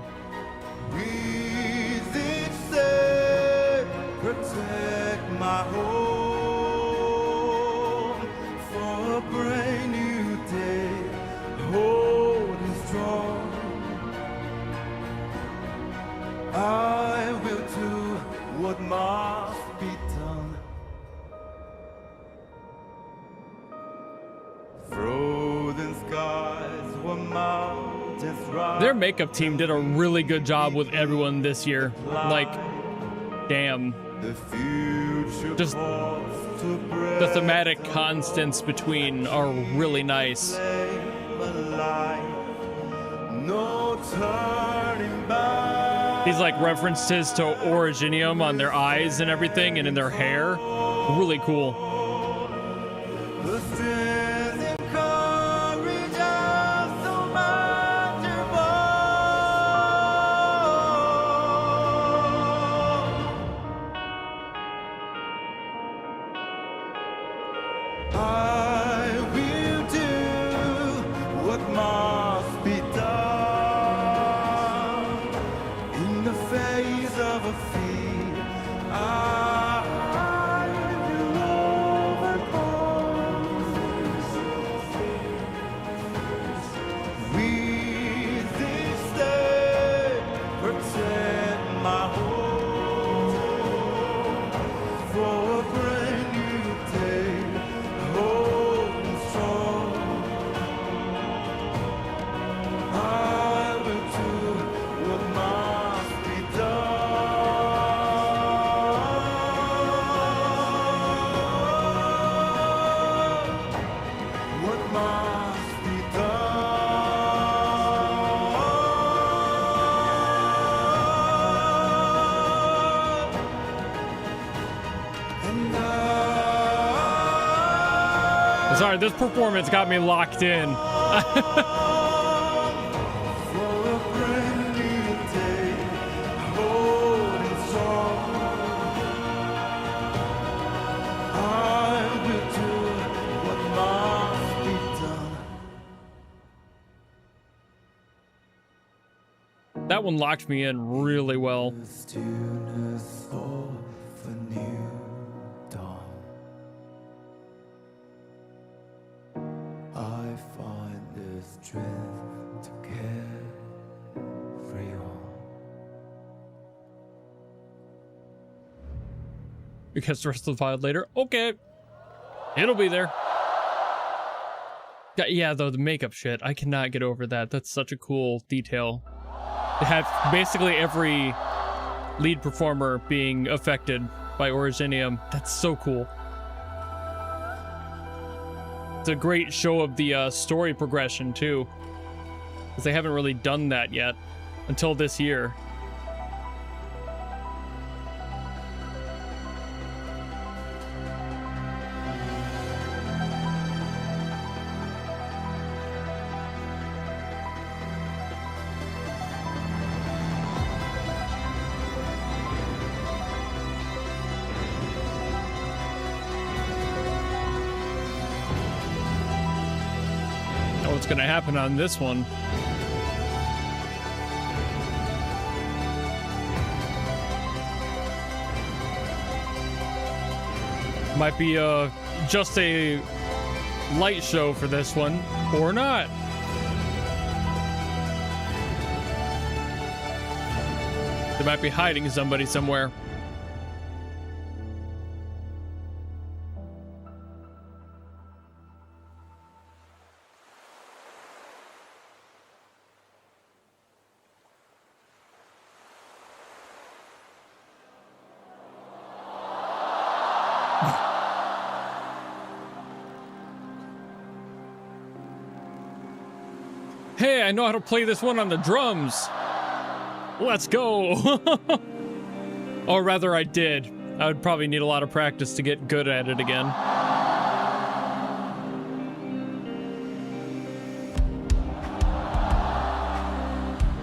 S5: With it said, protect my home for a brand new day, holding strong. I will do what must be done. Frozen skies were mountains rise.
S1: Their makeup team did a really good job with everyone this year. Like, damn.
S5: The future
S1: Just
S5: calls to
S1: the thematic constants between are really nice.
S5: no turning back.
S1: These like references to Originium on their eyes and everything and in their hair. Really cool.
S5: The strength and courage are so I will do what must be done in the face of a fear. I will overcome. With this day, protect my home for a brand new day, holding strong. I will do what must be done. What must be done. And
S1: Sorry, this performance got me locked in.
S5: for a brand new day, holding strong. I will do what must be done.
S1: That one locked me in really well.
S5: The stillness of a new dawn. I find the strength to carry on.
S1: You catch the rest of the file later. Okay. It'll be there. Yeah, though, the makeup shit. I cannot get over that. That's such a cool detail. To have basically every lead performer being affected by Originium. That's so cool. It's a great show of the story progression, too. because they haven't really done that yet until this year. What's going to happen on this one? Might be just a light show for this one, or not. They might be hiding somebody somewhere. Hey, I know how to play this one on the drums. Let's go. Or rather, I did. I would probably need a lot of practice to get good at it again.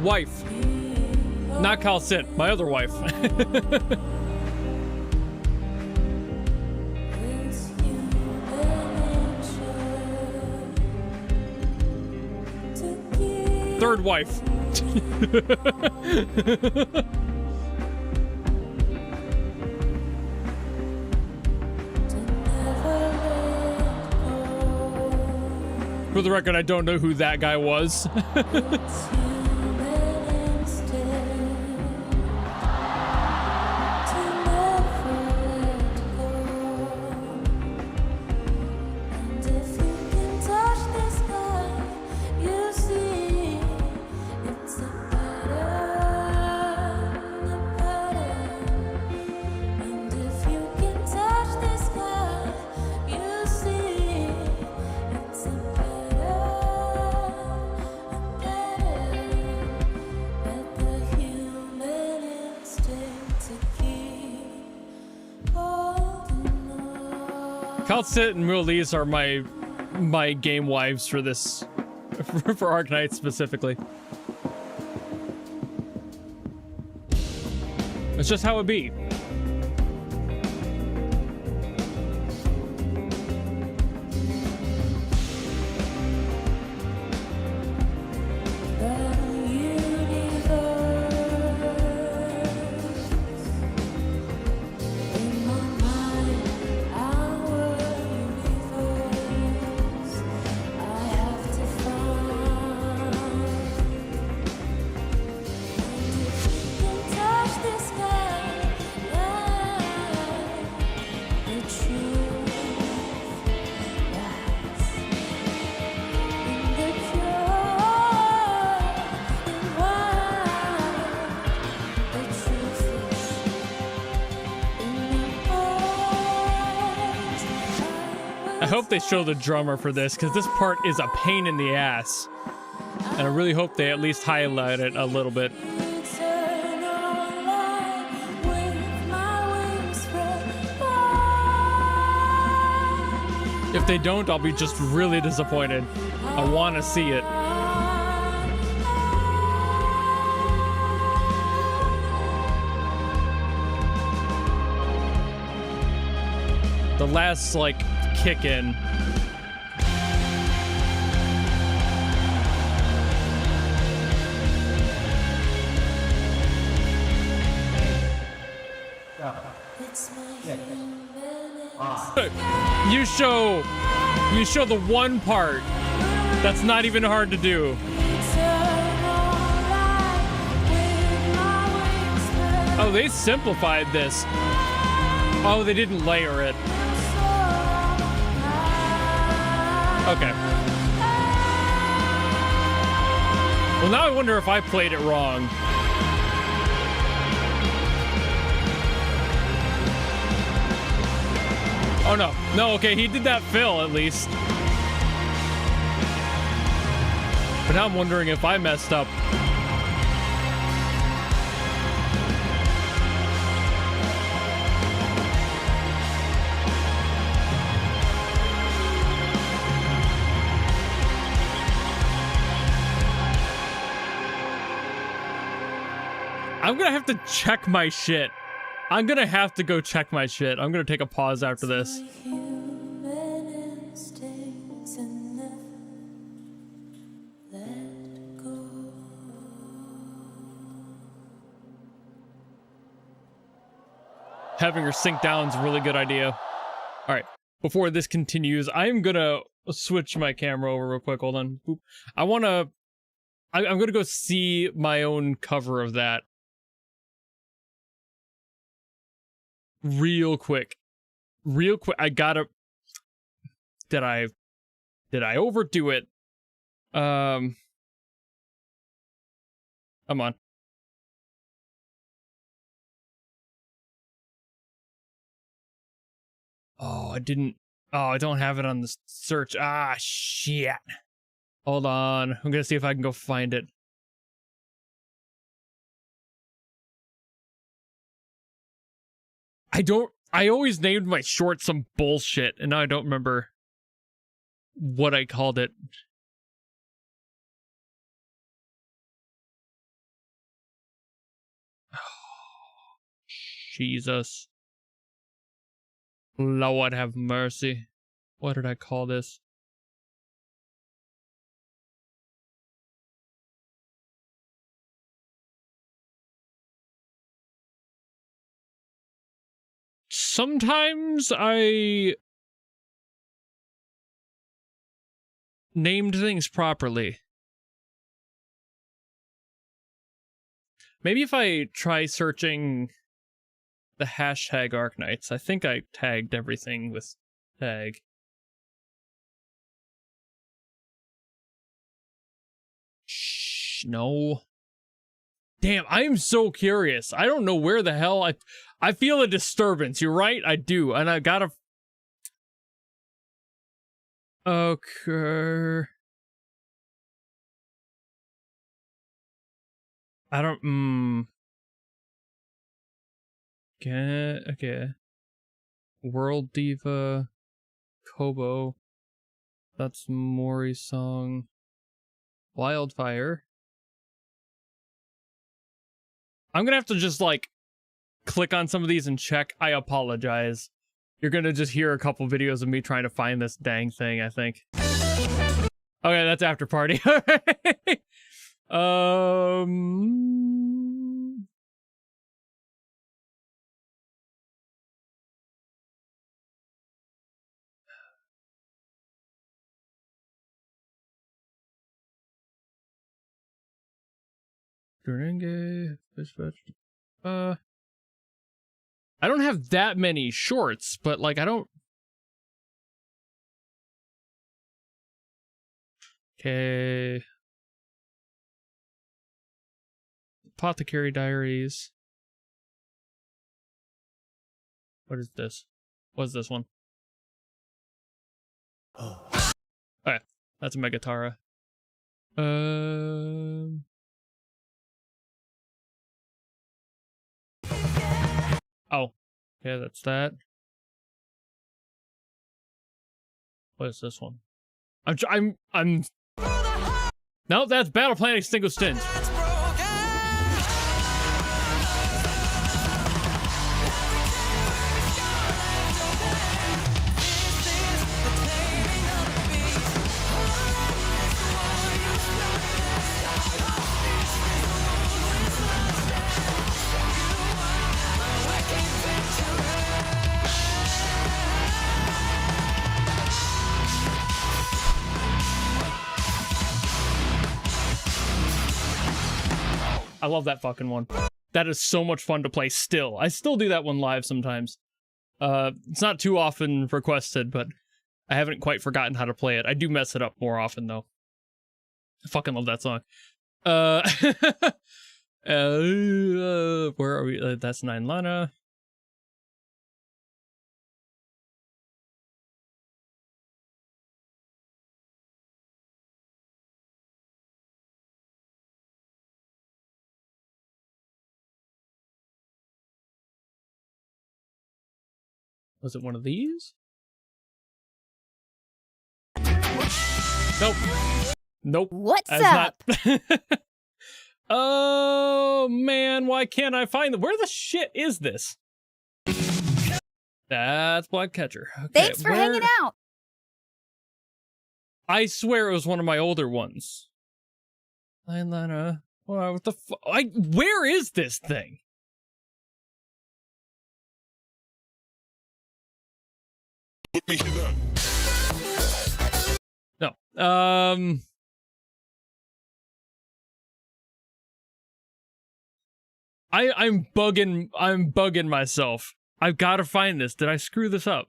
S1: Wife. Not Calcit, my other wife. Third wife. For the record, I don't know who that guy was. Calcit and Mulis are my game wives for this, for Arknights specifically. It's just how it be. I hope they show the drummer for this, because this part is a pain in the ass. And I really hope they at least highlight it a little bit. If they don't, I'll be just really disappointed. I want to see it. The last, like, kick in. You show the one part that's not even hard to do. Oh, they simplified this. Oh, they didn't layer it. Okay. Well, now I wonder if I played it wrong. Oh, no. No, okay, he did that fill, at least. But And now I'm wondering if I messed up. I'm gonna have to check my shit. I'm gonna have to go check my shit. I'm gonna take a pause after this. Having her sink down is a really good idea. All right, before this continues, I'm gonna switch my camera over real quick. Hold on. Boop. I'm gonna go see my own cover of that real quick. I gotta. Did I overdo it? Come on. Oh, I didn't. Oh, I don't have it on the search. Ah, shit. Hold on. I'm gonna see if I can go find it. I always named my short some bullshit, and now I don't remember what I called it. Oh, Jesus. Lord have mercy. What did I call this? Sometimes I named things properly. Maybe if I try searching the hashtag Arknights. I think I tagged everything with tag. Shh, no. Damn, I am so curious. I don't know where the hell I feel a disturbance. You're right, I do. And I gotta... Okay. I don't... Okay. World Diva. Kobo. That's Mori's song. Wildfire. I'm gonna have to just, like, click on some of these and check. I apologize. You're gonna just hear a couple videos of me trying to find this dang thing, I think. Okay, that's After Party. Durenge, fish vegetable. I don't have that many shorts, but like I don't. Okay. Apothecary Diaries. What is this? What's this one? Okay, that's a Megatara. Oh, yeah, that's that. What is this one? I'm. No, that's Battle Planet Extinguished Sins. I love that fucking one. That is so much fun to play still. I still do that one live sometimes. It's not too often requested, but I haven't quite forgotten how to play it. I do mess it up more often, though. I fucking love that song. Where are we? That's 9 Lana. Was it one of these? Nope. Nope.
S10: What's
S1: That's
S10: up?
S1: not- Oh man, why can't I find where the shit is this? That's Bloodcatcher. Okay,
S10: Thanks for hanging out.
S1: I swear it was one of my older ones. Eyeliner. What the fuck? Where is this thing? No. I'm bugging myself. I've got to find this. Did I screw this up?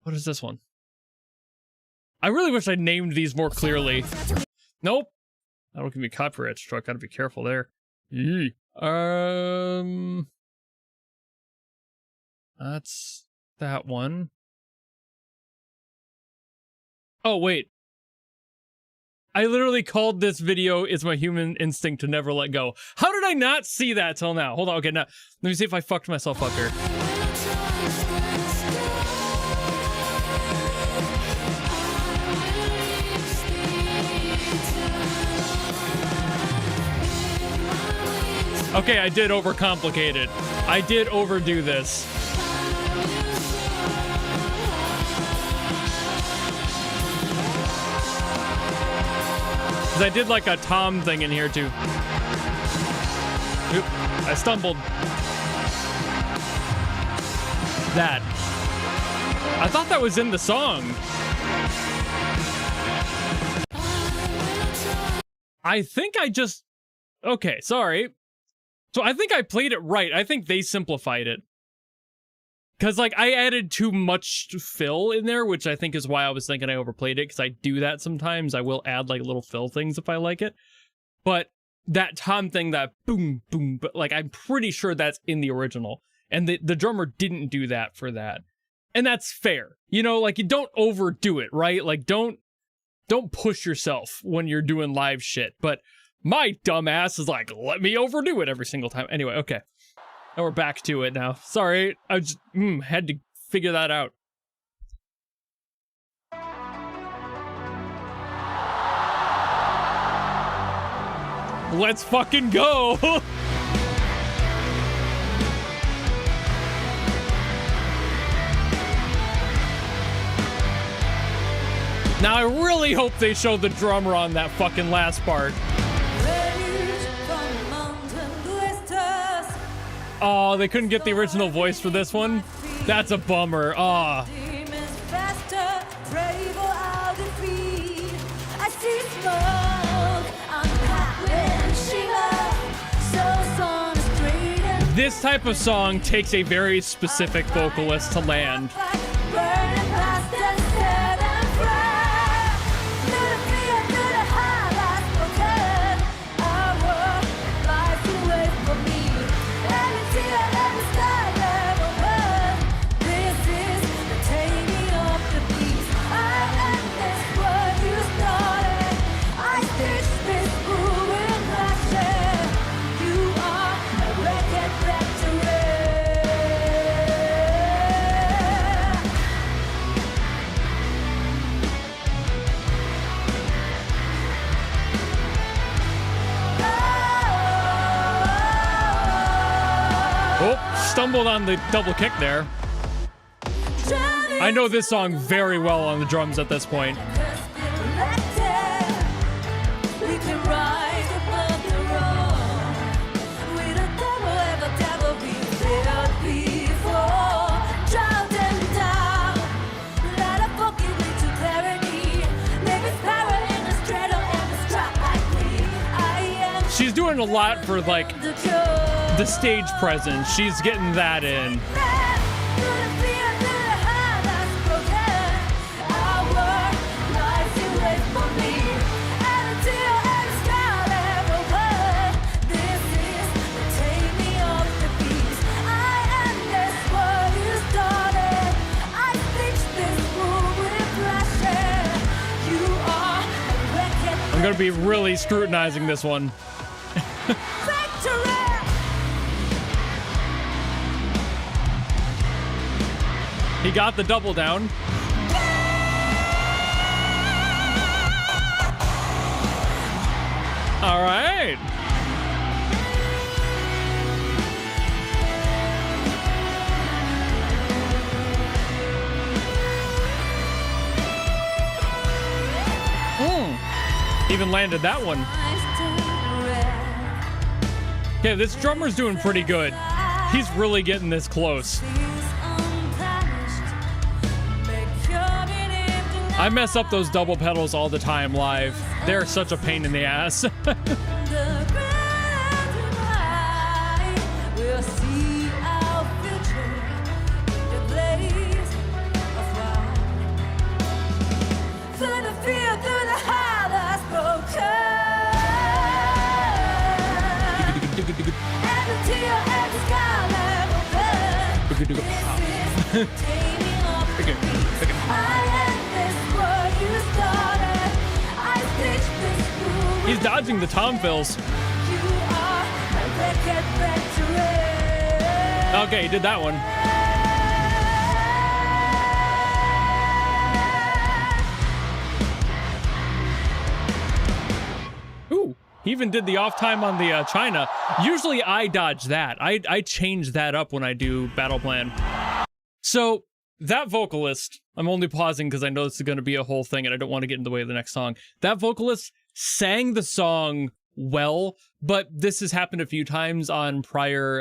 S1: What is this one? I really wish I named these more clearly. Nope. That'll give me a copyright struck. Gotta be careful there. Yee. That's that one. Oh, wait. I literally called this video, "It's My Human Instinct to Never Let Go." How did I not see that till now? Hold on, okay, now, let me see if I fucked myself up here. Okay, I did overcomplicate it. I did overdo this. I did like a Tom thing in here too. Oop, I stumbled. That. I thought that was in the song. I think I just... Okay, sorry. So I think I played it right. I think they simplified it. Because, like, I added too much fill in there, which I think is why I was thinking I overplayed it, because I do that sometimes. I will add, like, little fill things if I like it. But that Tom thing, that boom, boom, but, like, I'm pretty sure that's in the original. And the drummer didn't do that for that. And that's fair. You know, like, you don't overdo it, right? Like, don't push yourself when you're doing live shit. But my dumb ass is like, let me overdo it every single time. Anyway, okay. Now we're back to it now. Sorry, I just had to figure that out. Let's fucking go! Now I really hope they show the drummer on that fucking last part. Oh, they couldn't get the original voice for this one? That's a bummer. Ah. This type of song takes a very specific vocalist to land. Stumbled on the double kick there. I know this song very well on the drums at this point. She's doing a lot for, like, the stage presence. She's getting that in. I'm gonna be really scrutinizing this one. He got the double down. All right. Even landed that one. Yeah, this drummer's doing pretty good. He's really getting this close. I mess up those double pedals all the time live. They're such a pain in the ass. He's dodging the tom fills. Okay, he did that one. Ooh, he even did the off time on the China. Usually I dodge that. I change that up when I do battle plan. So that vocalist, I'm only pausing because I know this is going to be a whole thing and I don't want to get in the way of the next song. That vocalist sang the song well, but this has happened a few times on prior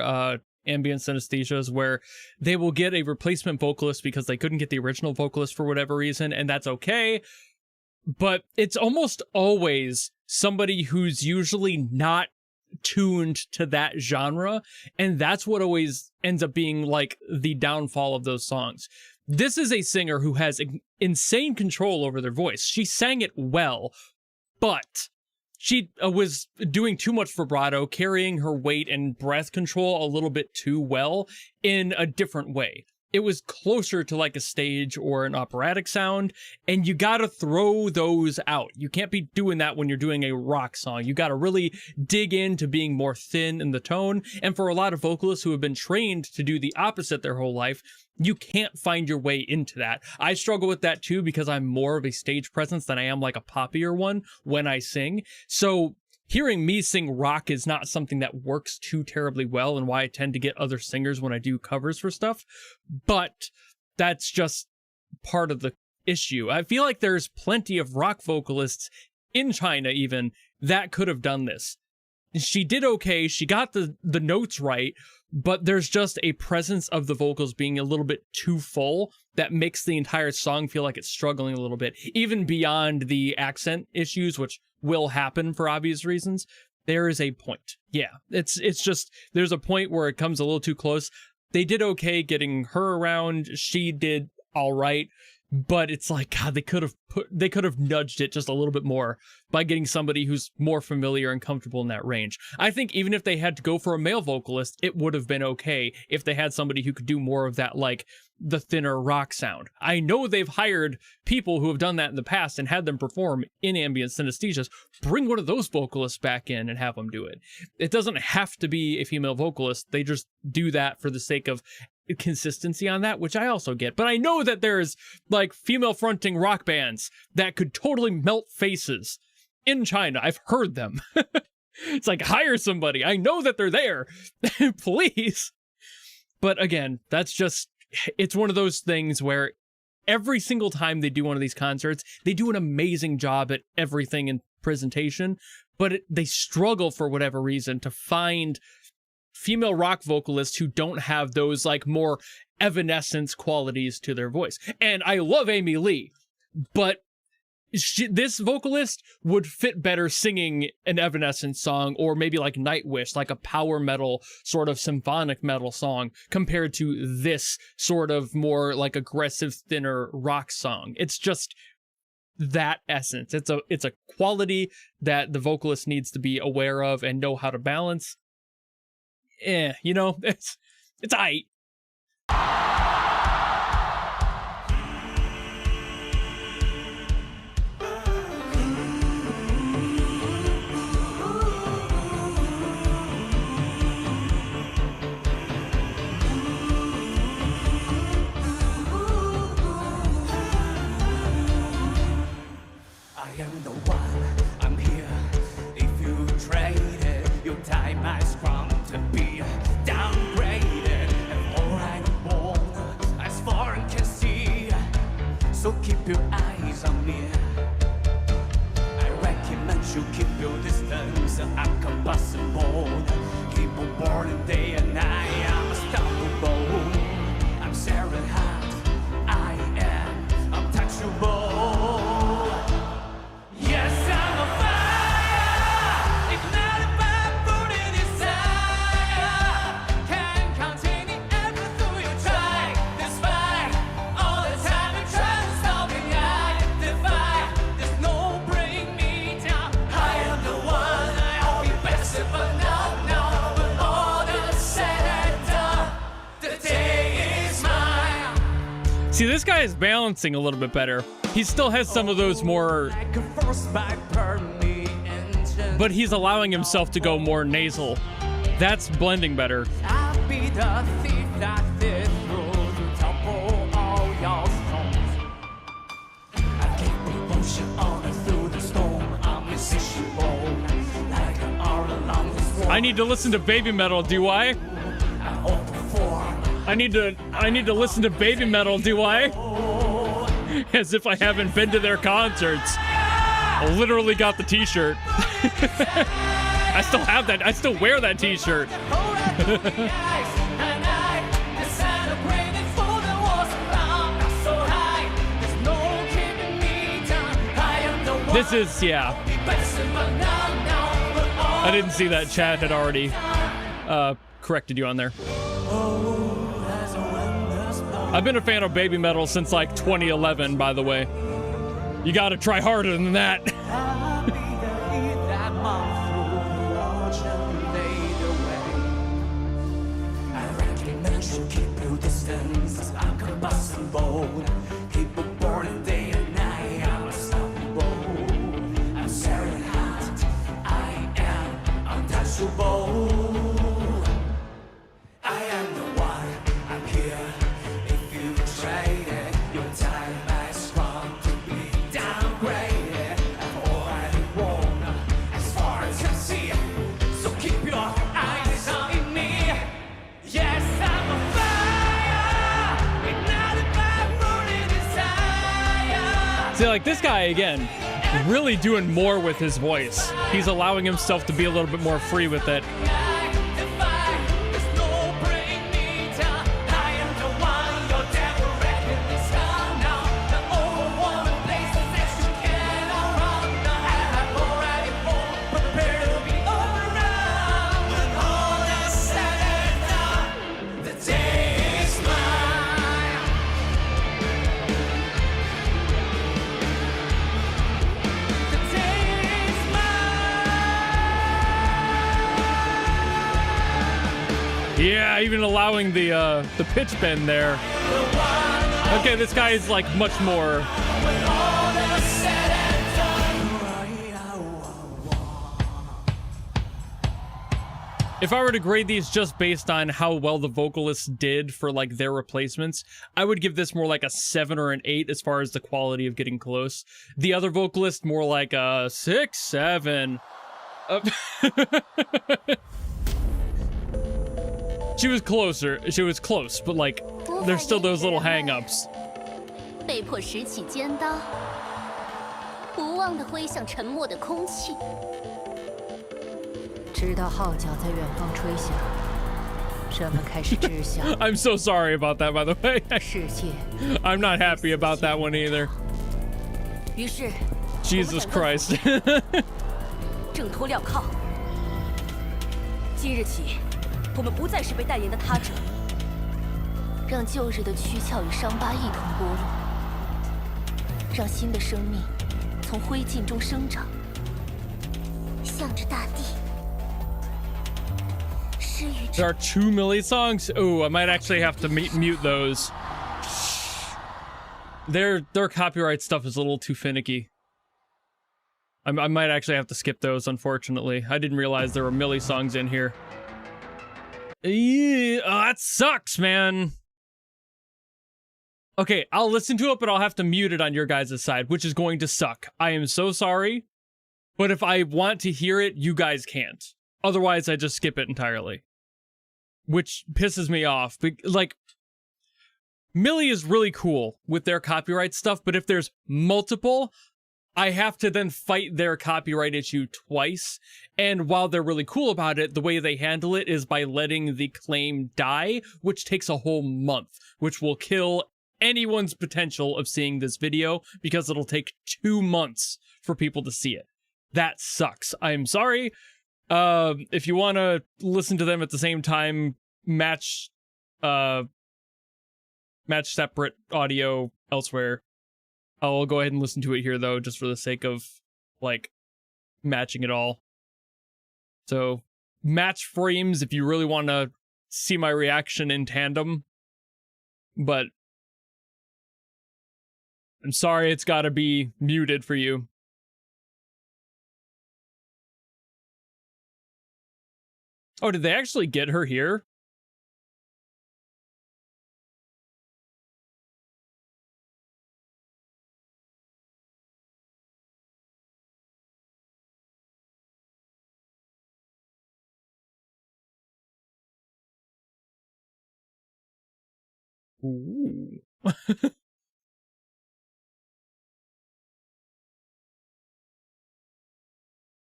S1: Ambience Synesthesias where they will get a replacement vocalist because they couldn't get the original vocalist for whatever reason, and that's okay. But it's almost always somebody who's usually not tuned to that genre, and that's what always ends up being like the downfall of those songs. This is a singer who has insane control over their voice. She sang it well, but she was doing too much vibrato, carrying her weight and breath control a little bit too well in a different way. It was closer to like a stage or an operatic sound, and you gotta throw those out. You can't be doing that when you're doing a rock song. You gotta really dig into being more thin in the tone, and for a lot of vocalists who have been trained to do the opposite their whole life, you can't find your way into that. I struggle with that too because I'm more of a stage presence than I am like a poppier one when I sing. So hearing me sing rock is not something that works too terribly well, and why I tend to get other singers when I do covers for stuff. But that's just part of the issue. I feel like there's plenty of rock vocalists in China even that could have done this. She did okay. She got the notes right, but there's just a presence of the vocals being a little bit too full that makes the entire song feel like it's struggling a little bit, even beyond the accent issues, which will happen for obvious reasons. There is a point. Yeah, it's just, there's a point where it comes a little too close. They did okay getting her around. She did all right, but it's like, God, they could have nudged it just a little bit more by getting somebody who's more familiar and comfortable in that range. I think even if they had to go for a male vocalist, it would have been okay if they had somebody who could do more of that, like the thinner rock sound. I know they've hired people who have done that in the past and had them perform in Ambience Synesthesias. Bring one of those vocalists back in and have them do it. It doesn't have to be a female vocalist. They just do that for the sake of consistency on that, which I also get. But I know that there's like female fronting rock bands that could totally melt faces in China. I've heard them. It's like, hire somebody. I know that they're there. Please. But again, that's just, it's one of those things where every single time they do one of these concerts, they do an amazing job at everything in presentation, but they struggle for whatever reason to find female rock vocalists who don't have those like more evanescence qualities to their voice. And I love Amy Lee, but this vocalist would fit better singing an Evanescence song, or maybe like Nightwish, like a power metal sort of symphonic metal song, compared to this sort of more like aggressive, thinner rock song. It's just that essence. It's a quality that the vocalist needs to be aware of and know how to balance. You know, it's aight.
S10: am the one, I'm here. If you trade it, you die my scrum to be downgraded. And already born, as far as can see. So keep your eyes on me. I recommend you keep your distance. I'm combustible. Keep on burning day and night. I'm unstoppable. I'm Sarah Hart. I am untouchable. Yes, I'm a fire, ignited by burning desire. Can't contain it ever through you try. Despite all the time you try to stop me, I defy. There's no bring me down. I am the one, I'll be better, but no. When all is said and done, the day is mine.
S1: See, this guy is balancing a little bit better. He still has some of those more,
S10: Like a force by permeation.
S1: but he's allowing himself to go more nasal. That's blending better.
S10: I'll be the thief that fit through to topple all your stones. I keep emotion on and through the storm. I'm insatiable, like an all along the swarm.
S1: I need to listen to Baby Metal, do I?
S10: I overperform.
S1: I need to listen to Baby Metal, do I? As if I haven't been to their concerts. I literally got the t-shirt. I still have that. I still wear that t-shirt. This is, yeah. I didn't see that Chad had already corrected you on there. I've been a fan of Baby Metal since like 2011, by the way. You gotta try harder than that.
S10: Keep a burning day and night. I'm unstoppable. I'm Sarah Hart. I am untouchable. I am the one. I'm here. If you trade it, your time has come to be downgraded. I've already won, as far as I see. So keep your eyes on me. Yes, I'm a fire, ignited by burning desire.
S1: See, like this guy again, really doing more with his voice. He's allowing himself to be a little bit more free with it. Yeah, even allowing the pitch bend there. Okay, this guy is like much more. If I were to grade these just based on how well the vocalists did for like their replacements, I would give this more like a 7 or an 8 as far as the quality of getting close. The other vocalist more like a 6, 7. She was closer. She was close, but like, there's still those little hang-ups.
S2: 被迫拾起尖刀，无望地挥向沉默的空气。直到号角在远方吹响，人们开始知晓。
S1: I'm so sorry about that, by the way.
S2: 世界
S1: I'm not happy about that one either.
S2: 于是
S1: Jesus Christ.
S2: 挣脱镣铐。今日起，我们不再是被代言的他者，让旧日的躯壳与伤疤一同剥落，让新的生命从灰烬中生长，向着大地。
S1: There are 2 Millie songs. Oh, I might actually have to mute those. Their copyright stuff is a little too finicky. I might actually have to skip those, unfortunately. I didn't realize there were Millie songs in here. Yeah, oh, that sucks, man. Okay, I'll listen to it, but I'll have to mute it on your guys' side, which is going to suck. I am so sorry. But if I want to hear it, you guys can't. Otherwise, I just skip it entirely. Which pisses me off. Like, Millie is really cool with their copyright stuff, but if there's multiple, I have to then fight their copyright issue twice. And while they're really cool about it, the way they handle it is by letting the claim die, which takes a whole month, which will kill anyone's potential of seeing this video because it'll take 2 months for people to see it. That sucks. I'm sorry. If you want to listen to them at the same time, match separate audio elsewhere. I'll go ahead and listen to it here though, just for the sake of like matching it all. So match frames if you really want to see my reaction in tandem. But I'm sorry it's got to be muted for you. Oh, did they actually get her here? Ooh.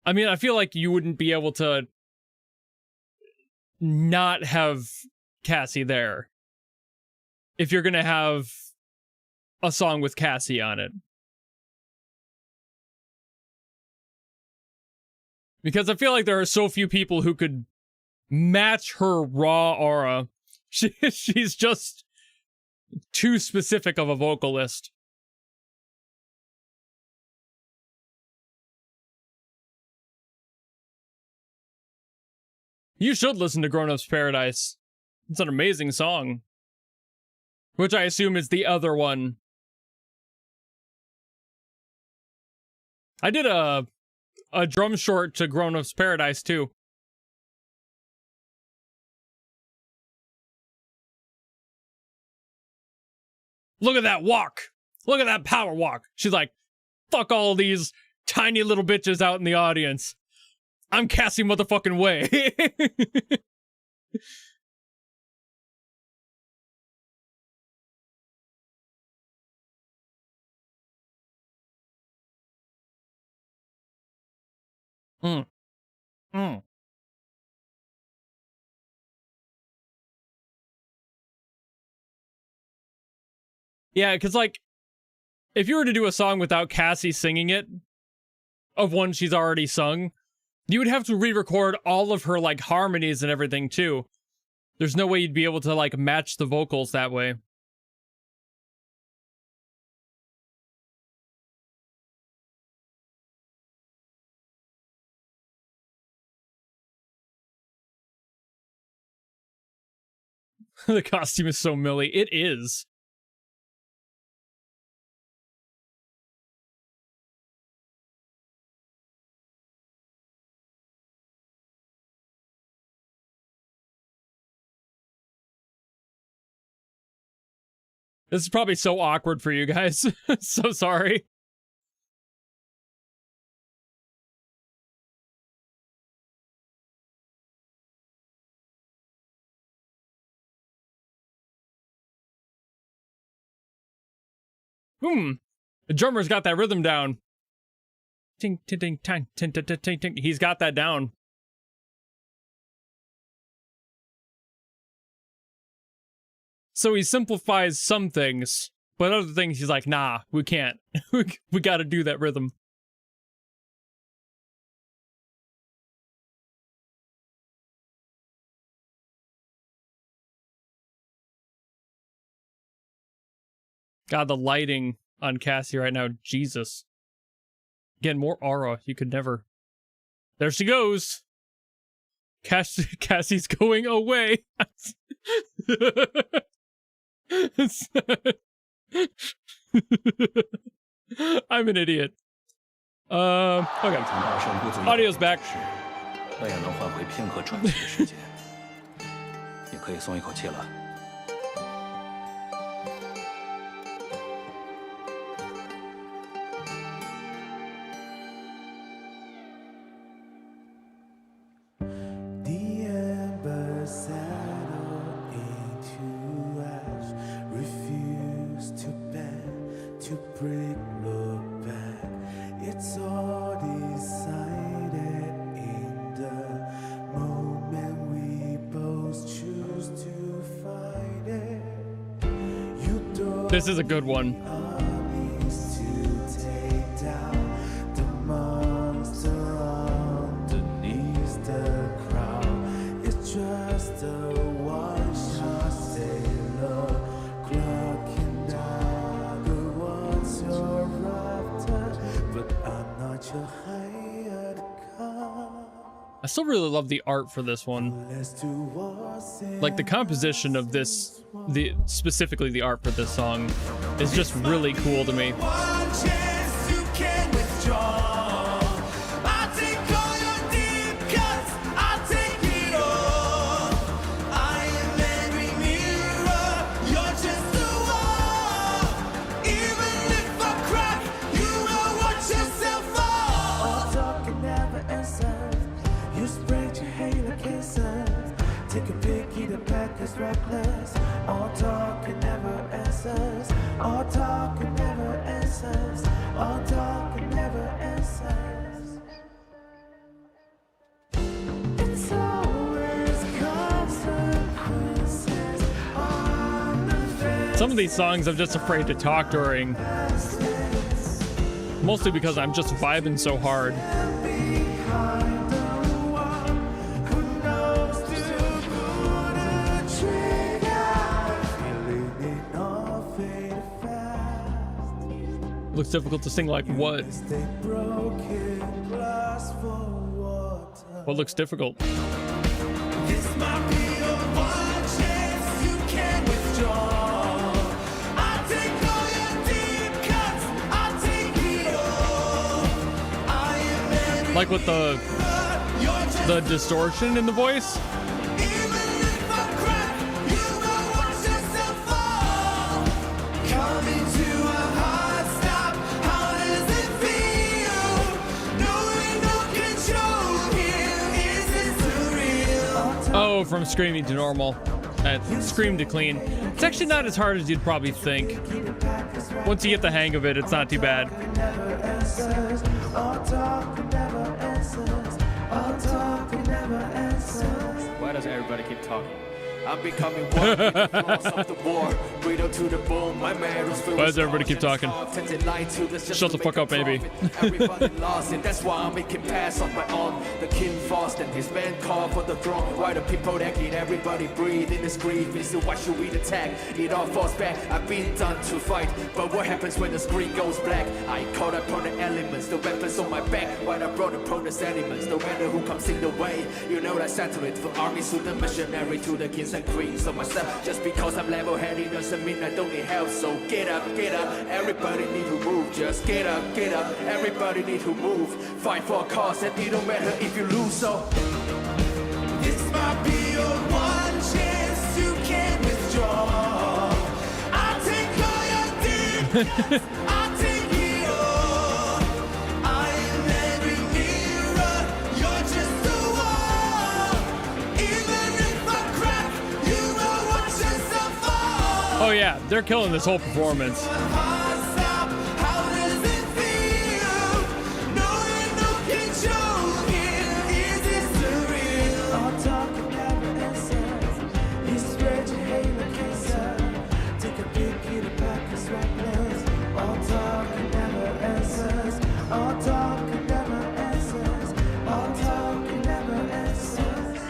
S1: I mean, I feel like you wouldn't be able to not have Cassie there if you're gonna have a song with Cassie on it. Because I feel like there are so few people who could match her raw aura. She's just too specific of a vocalist. You should listen to Grown Up's Paradise. It's an amazing song. Which I assume is the other one. I did a drum short to Grown Up's Paradise too. Look at that walk. Look at that power walk. She's like, fuck all these tiny little bitches out in the audience. I'm Cassie motherfucking Way. Yeah, because, like, if you were to do a song without Cassie singing it, of one she's already sung, you would have to re-record all of her, like, harmonies and everything, too. There's no way you'd be able to, like, match the vocals that way. The costume is so Millie. It is. This is probably so awkward for you guys. So sorry. The drummer's got that rhythm down. Ting, ting, ting, ting, ting, ting, ting, ting. He's got that down. So he simplifies some things, but other things he's like, nah, we can't. We gotta do that rhythm. God, the lighting on Cassie right now, Jesus. Again, more aura. You could never. There she goes. Cassie's going away. I'm an idiot. Okay. Audio's back.
S11: 那也能换回片刻喘息的时间，你可以松一口气了。
S5: break, look back. It's all decided in the moment we both choose to fight it. You don't
S1: This is a good one.
S5: armies to take down the monster underneath the crowd. It's just a one-shot sailor clocking down the ones you're after, but I'm not your hired gun.
S1: I still really love the art for this one.
S5: Let's do what's in
S1: Like the composition of this, specifically the art for this song, is just really cool to me.
S5: one chance you can withdraw. I'll take all your deep cuts, I'll take it all. I am every mirror, you're just a wall. Even if I crack, you will watch yourself fall. All talk and never answer. You spread your hate like cancers. Take a pick, eat a pack is reckless. All talk and never answers. All talk and never answers. All talk and never answers. It's always consequences on the face.
S1: Some of these songs I'm just afraid to talk during, mostly because I'm just vibing so hard.
S5: Behind the wall, who knows to pull the trigger? Feeling it all fade fast.
S1: Looks difficult to sing like what?
S5: Stay broken glass for water.
S1: What looks difficult?
S5: This might be your one chance you can withdraw. I'll take all your deep cuts, I'll take it all. I am every
S1: Like with
S5: you're just
S1: the distortion in the voice?
S5: even if I crack, you will watch yourself fall. Coming to a hard stop, how does it feel? Knowing no control here, is this surreal?
S1: Oh, from screaming to normal. Scream to clean. It's actually not as hard as you'd probably think. Once you get the hang of it, it's not too bad.
S5: Never answers, all talk and never answers, all talk and never answers.
S10: Why does everybody keep talking? I'm becoming one with the flaws of the war. Brittle to the bone, my marrow's filled
S1: Why
S10: with
S1: does everybody keep
S10: scars
S1: talking?
S10: and tinted light to this just
S1: Shut
S10: to
S1: the fuck
S10: make a
S1: up, baby.
S10: profit. Everybody lost it, that's why I'm making pass on my own. The king fast and his men call for the throne. Why the people that get everybody breathe in this grief? Is why should we attack? It all falls back. I've been done to fight, but what happens when the screen goes black? I caught up on the elements, the weapons on my back. Why I brought upon the elements, no matter who comes in the way. You know that satellite from armies to the missionary to the kings and queens of myself. Just because I'm level-headed doesn't mean I don't need help. So get up, everybody need to move. Just get up, everybody need to move. Fight for a cause and it don't matter if you lose. So
S5: This might be your one chance you can withdraw. I'll take all your deep cuts, I'll take it all. I am every mirror, you're just a wall. Even if I crack, you will watch yourself fall.
S1: Oh yeah, they're killing this whole performance.
S5: Hard stop, how does it feel? Knowing no control here, is this surreal? All talk and never answers. You spread your hate like cancer. Take a peek, eat a pack of reckless. All talk and never answers. All talk and never answers. All talk and never answers.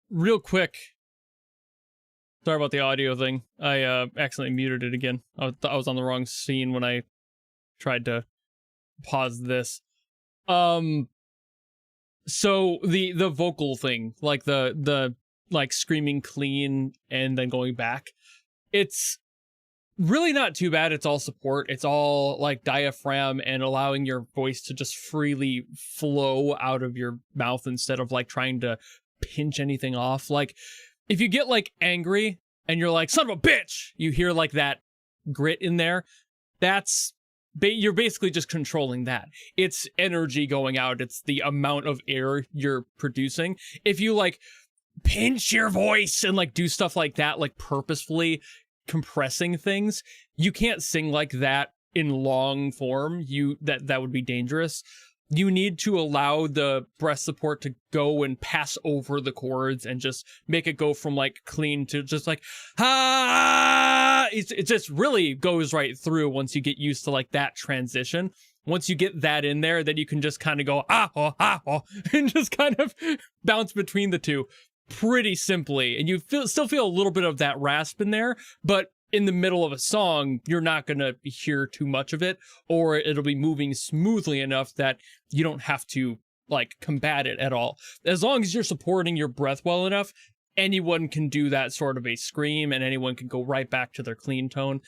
S1: Real quick. Sorry about the audio thing. I accidentally muted it again. I was on the wrong scene when I tried to pause this. So the vocal thing, like the like screaming clean and then going back, it's really not too bad. It's all support. It's all like diaphragm and allowing your voice to just freely flow out of your mouth instead of like trying to pinch anything off. Like if you get like angry and you're like, son of a bitch, you hear like that grit in there. That's you're basically just controlling that. It's energy going out. It's the amount of air you're producing. If you like pinch your voice and like do stuff like that, like purposefully compressing things, you can't sing like that in long form. That would be dangerous. You need to allow the breath support to go and pass over the chords and just make it go from like clean to just like ah. It just really goes right through once you get used to like that transition. Once you get that in there, then you can just kind of go and just kind of bounce between the two pretty simply. And you still feel a little bit of that rasp in there, but in the middle of a song, you're not going to hear too much of it, or it'll be moving smoothly enough that you don't have to like combat it at all. As long as you're supporting your breath well enough, anyone can do that sort of a scream and anyone can go right back to their clean tone.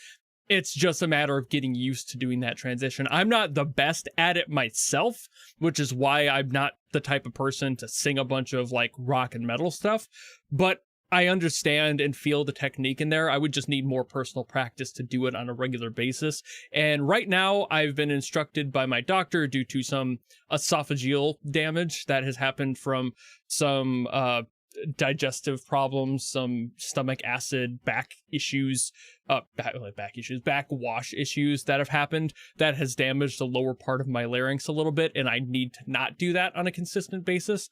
S1: It's just a matter of getting used to doing that transition. I'm not the best at it myself, which is why I'm not the type of person to sing a bunch of like rock and metal stuff, but I understand and feel the technique in there. I would just need more personal practice to do it on a regular basis. And right now, I've been instructed by my doctor due to some esophageal damage that has happened from some digestive problems, some stomach acid, back issues, backwash issues that have happened that has damaged the lower part of my larynx a little bit. And I need to not do that on a consistent basis.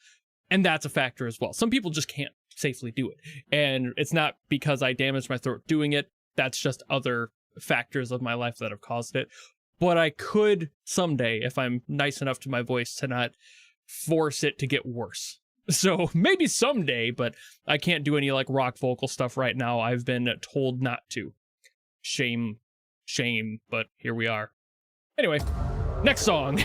S1: And that's a factor as well. Some people just can't safely do it. And it's not because I damaged my throat doing it. That's just other factors of my life that have caused it. But I could someday, if I'm nice enough to my voice, to not force it to get worse. So maybe someday, but I can't do any like rock vocal stuff right now. I've been told not to. Shame, but here we are. Anyway, next song.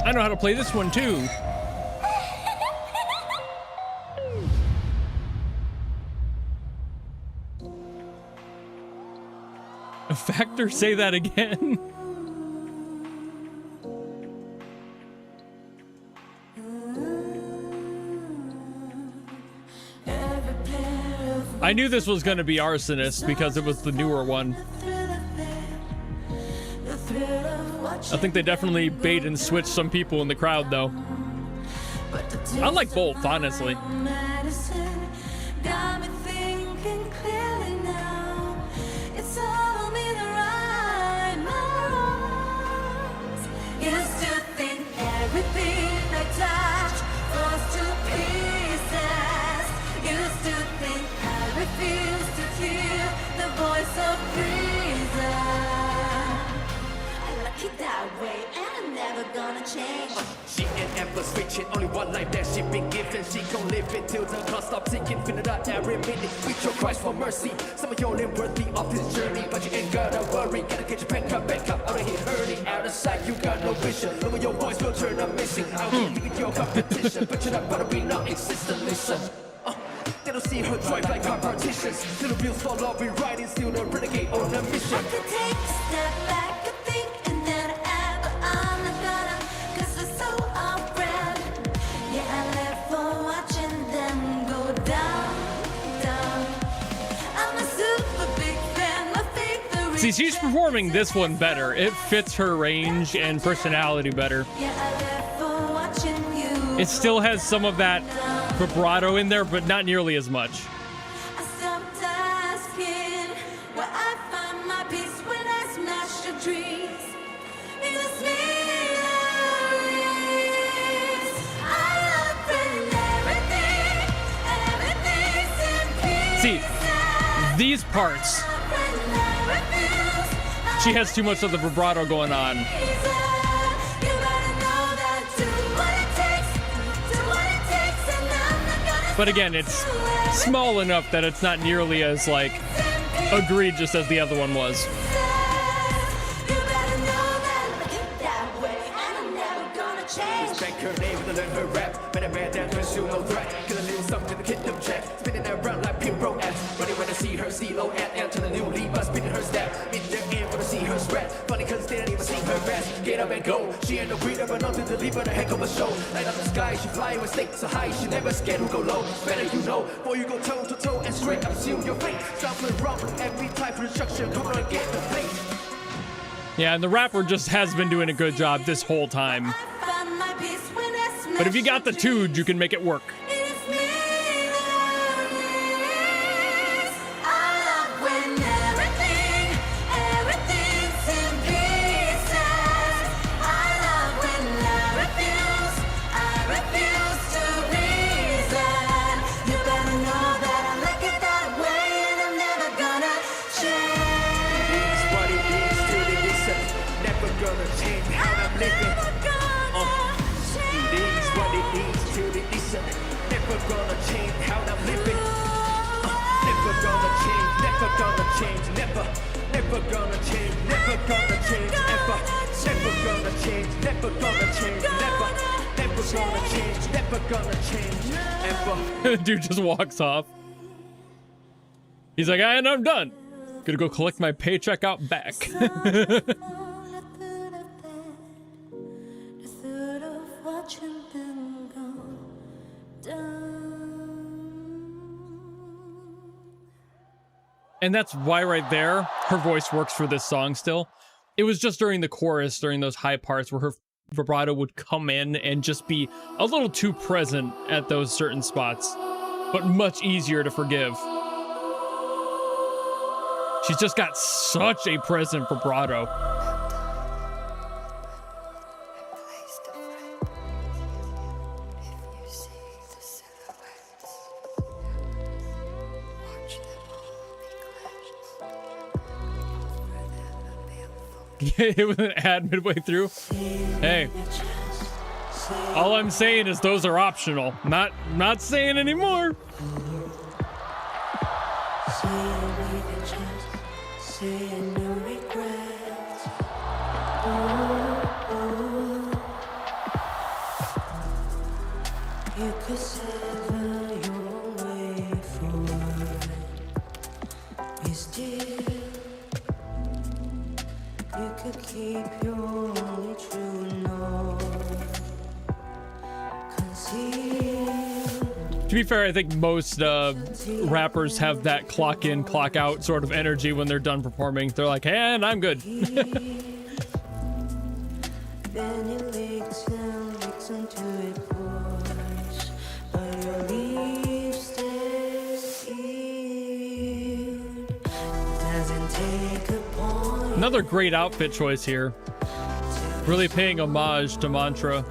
S1: I know how to play this one too. A factor? Say that again. I knew this was going to be Arsonist because it was the newer one. I think they definitely bait and switched some people in the crowd, though. I like both, honestly.
S10: She an empress reaching only one life that she been given. She gon' live it till the clock stop ticking. Finna die every minute. With your Christ for mercy. Some of y'all ain't worthy of this journey, but you ain't gotta worry. Gotta get your back up. Out of here early, out of sight. You got no vision. Lower your voice will turn up missing. Out here, look at your competition, but you're not gonna be non-existent. Listen. They don't see her drive like car partitions. Little wheels fall off, rewriting, still the renegade on a mission. I could take a step back and think, and then add, but I'm not gonna, cause it's so off-brand. Yeah, I live for watching them go down. I'm a super big fan, my favorite.
S1: See, she's performing this one better. It fits her range and personality better.
S10: Yeah, I live for watching you.
S1: It still has some of that vibrato in there, but not nearly as much.
S10: I stopped asking where I find my peace when I smash your dreams. It's a sweet I love everything's in peace.
S1: See, these parts, she has too much of the vibrato going on. But again, it's small enough that it's not nearly as, like, egregious as the other one was.
S10: regrets. Funny cause they didn't even see her rest. Get up and go. She ain't no breeder, but not to deliver the heck of a show. Light up the sky, she fly with stakes so high. She never scared to go low. Better you know, before you go toe to toe and straight up seal your fate. Shuffling rough with every type of instruction. Come on and get the plate.
S1: Yeah, and the rapper just has been doing a good job this whole time. But if you got the tude, you can make it work. Dude just walks off. He's like, and I'm done. Gonna go collect my paycheck out back. And that's why right there, her voice works for this song still. It was just during the chorus, during those high parts where her vibrato would come in and just be a little too present at those certain spots, but much easier to forgive. She's just got such a present vibrato. It was an ad midway through. Hey, all I'm saying is those are optional. Not saying anymore.
S12: Keep your only true north concealed.
S1: To be fair, I think most rappers have that clock in, clock out sort of energy when they're done performing. They're like, hey, and I'm good.
S12: Then it leaks and leaks into it pours, but your leaf stays here. Doesn't take a point.
S1: Another great outfit choice here. Really paying homage to Mantra.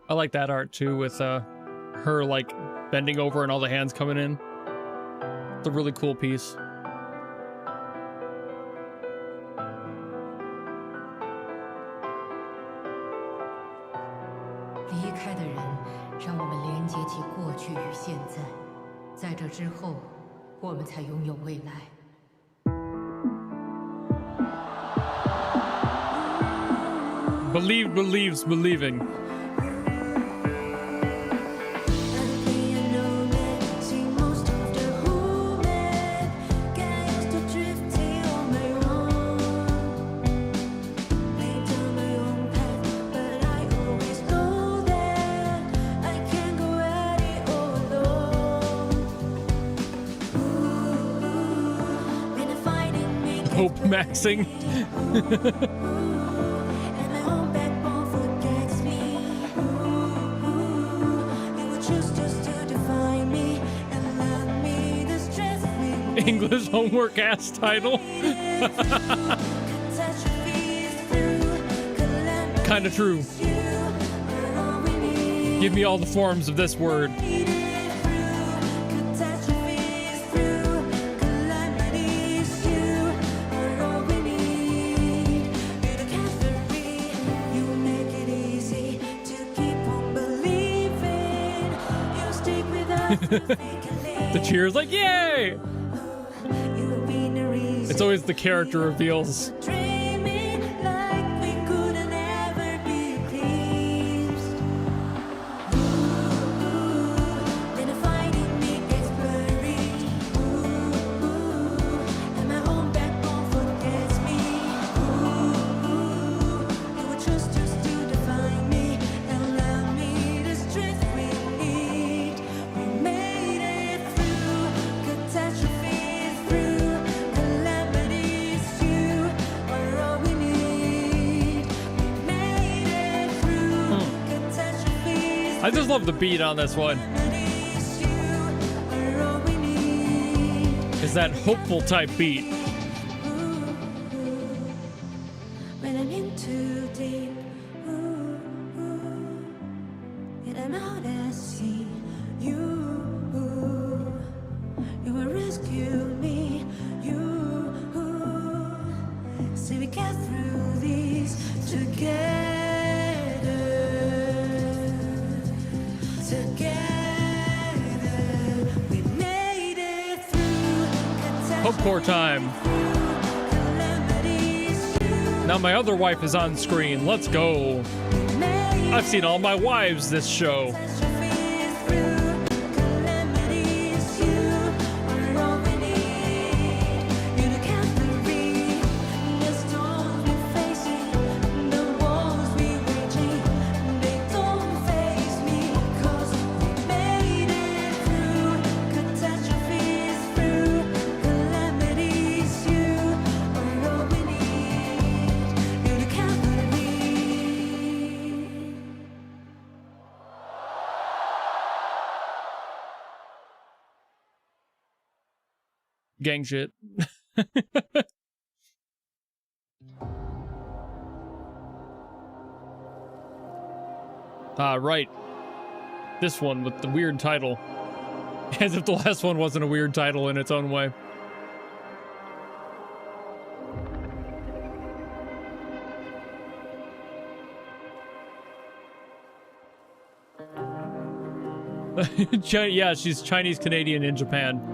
S1: I like that art too, with her like bending over and all the hands coming in. It's a really cool piece. Believe believes believing. Hope maxing. English homework ass title. Kinda true. Give me all the forms of this word. The cheers, like, yay! It's always the character reveals. I just love the beat on this one. It's that hopeful type beat.
S12: When I'm in too deep, and I'm out at sea, you will rescue me. See, we get through these together.
S1: Hopecore time. Now my other wife is on screen. Let's go. I've seen all my wives this show. Gang shit. Right. This one with the weird title. As if the last one wasn't a weird title in its own way. Yeah, she's Chinese Canadian in Japan.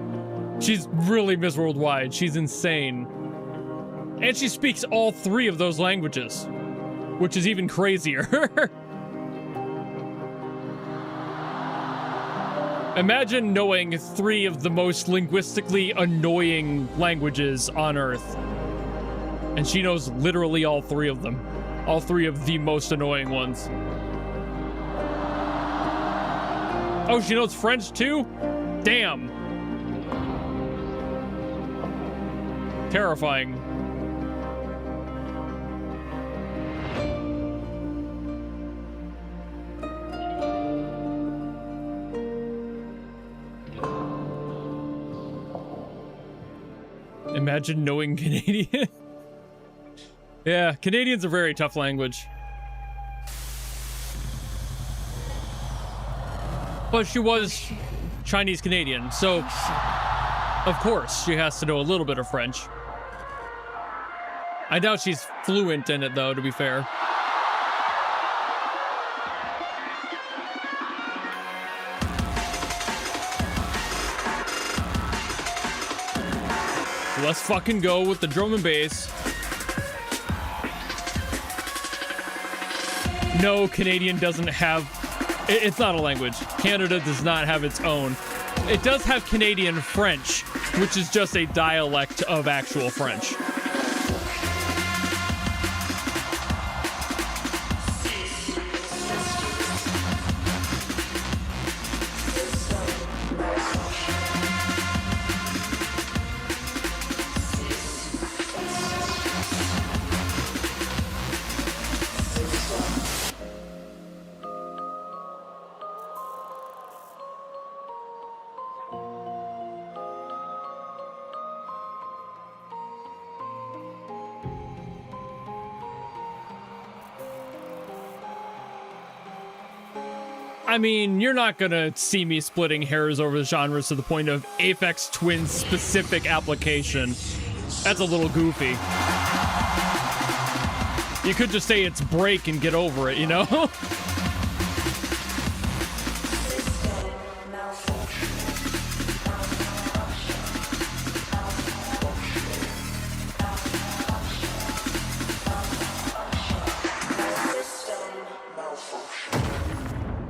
S1: She's really Miss Worldwide. She's insane. And she speaks all three of those languages, which is even crazier. Imagine knowing three of the most linguistically annoying languages on Earth. And she knows literally all three of them. All three of the most annoying ones. Oh, she knows French too? Damn. Terrifying. Imagine knowing Canadian. Yeah, Canadian's a very tough language. But she was Chinese Canadian, so of course she has to know a little bit of French. I doubt she's fluent in it, though, to be fair. Let's fucking go with the drum and bass. No, Canadian doesn't have... It's not a language. Canada does not have its own. It does have Canadian French, which is just a dialect of actual French. I mean, you're not gonna see me splitting hairs over the genres to the point of Aphex Twin's specific application. That's a little goofy. You could just say it's break and get over it, you know?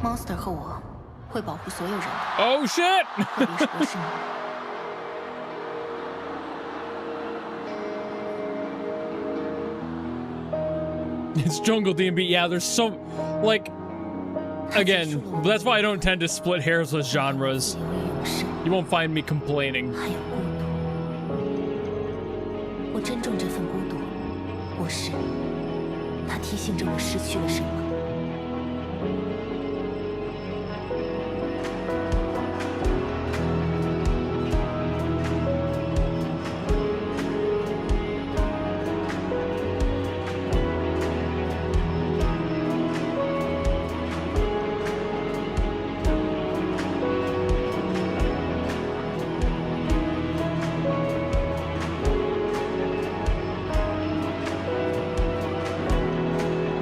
S2: Monster 和我会保护所有人的，
S1: Oh shit!
S2: 特别是博士你。
S1: It's jungle D&B. Yeah, there's so, like, again, that's why I don't tend to split hairs with genres. You won't find me complaining.
S2: 还有孤独，我珍重这份孤独，博士，它提醒着我失去了什么。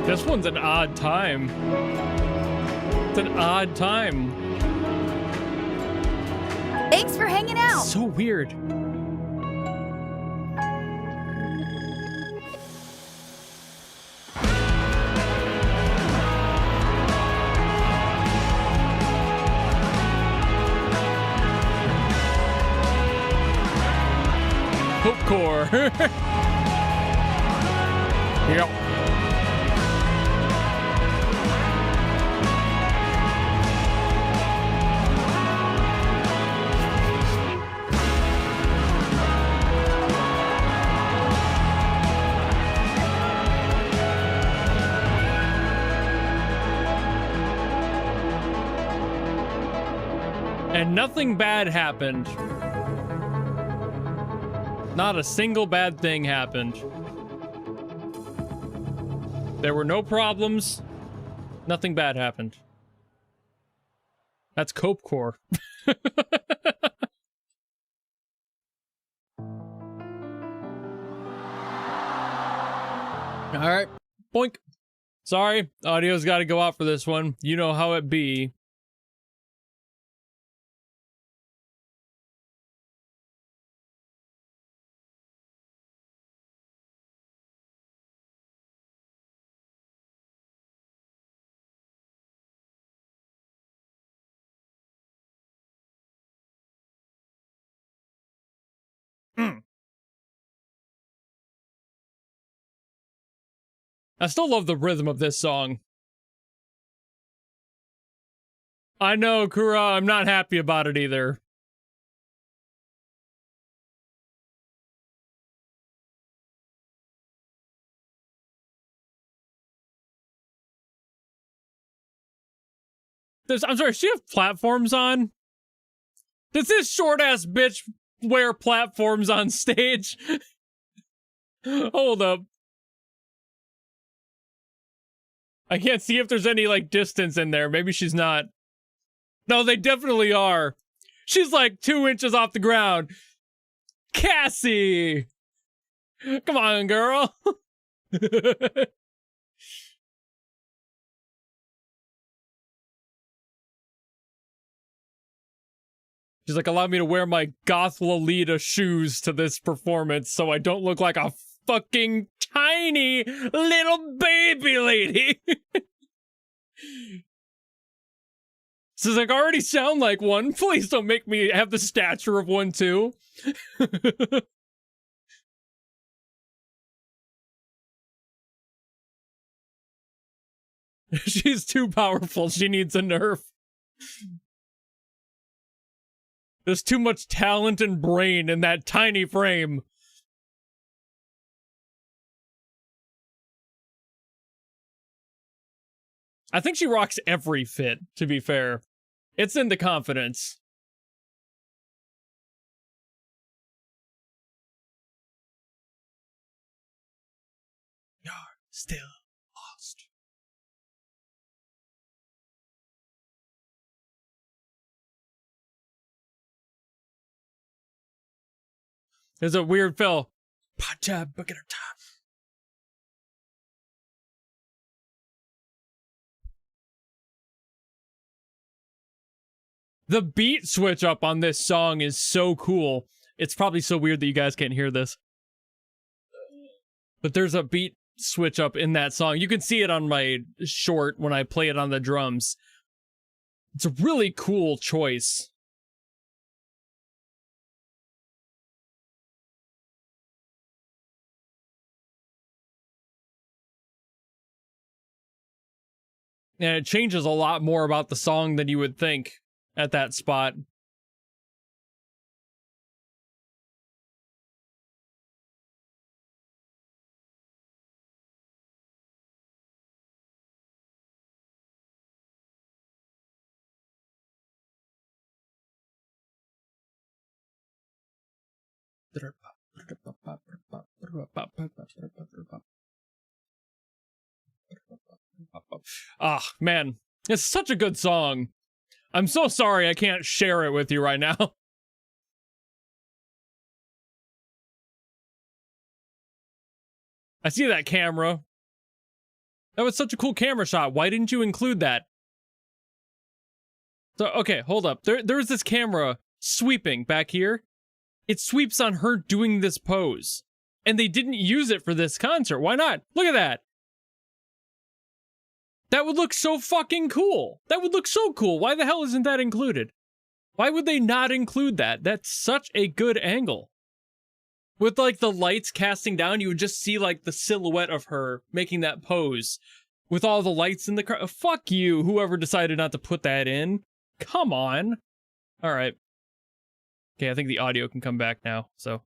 S1: This one's an odd time. It's an odd time.
S13: Thanks for hanging out.
S1: So weird. Hope core. Yep. And nothing bad happened. Not a single bad thing happened. There were no problems. Nothing bad happened. That's Cope Core. Alright. Boink. Sorry, audio's gotta go out for this one. You know how it be. I still love the rhythm of this song. I know, Kura, I'm not happy about it either. I'm sorry, does she have platforms on? Does this short-ass bitch wear platforms on stage? Hold up. I can't see if there's any, like, distance in there. Maybe she's not. No, they definitely are. She's, like, 2 inches off the ground. Cassie! Come on, girl. She's like, allow me to wear my goth Lolita shoes to this performance so I don't look like a fucking tiny little baby lady. Says, like, I already sound like one. Please don't make me have the stature of one too. She's too powerful. She needs a nerf. There's too much talent and brain in that tiny frame. I think she rocks every fit, to be fair. It's in the confidence. You're still lost. There's a weird fill. The beat switch up on this song is so cool. It's probably so weird that you guys can't hear this. But there's a beat switch up in that song. You can see it on my short when I play it on the drums. It's a really cool choice. And it changes a lot more about the song than you would think at that spot. Ah, man, it's such a good song. I'm so sorry I can't share it with you right now. I see that camera. That was such a cool camera shot. Why didn't you include that? So, okay, hold up. There's this camera sweeping back here. It sweeps on her doing this pose. And they didn't use it for this concert. Why not? Look at that. That would look so fucking cool. That would look so cool. Why the hell isn't that included? Why would they not include that? That's such a good angle. With like the lights casting down, you would just see like the silhouette of her making that pose with all the lights in the car. Fuck you, whoever decided not to put that in. Come on. All right. Okay, I think the audio can come back now, so.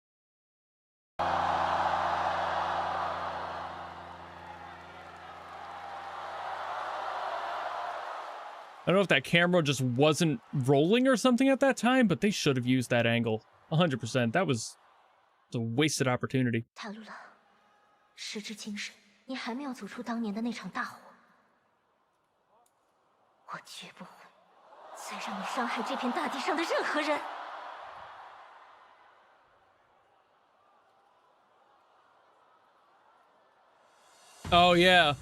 S1: I don't know if that camera just wasn't rolling or something at that time, but they should have used that angle. 100%. That was a wasted opportunity.
S2: 踏入了，时至今日，你还没有走出当年的那场大火。我绝不会再让你伤害这片大地上的任何人。
S1: Oh, yeah.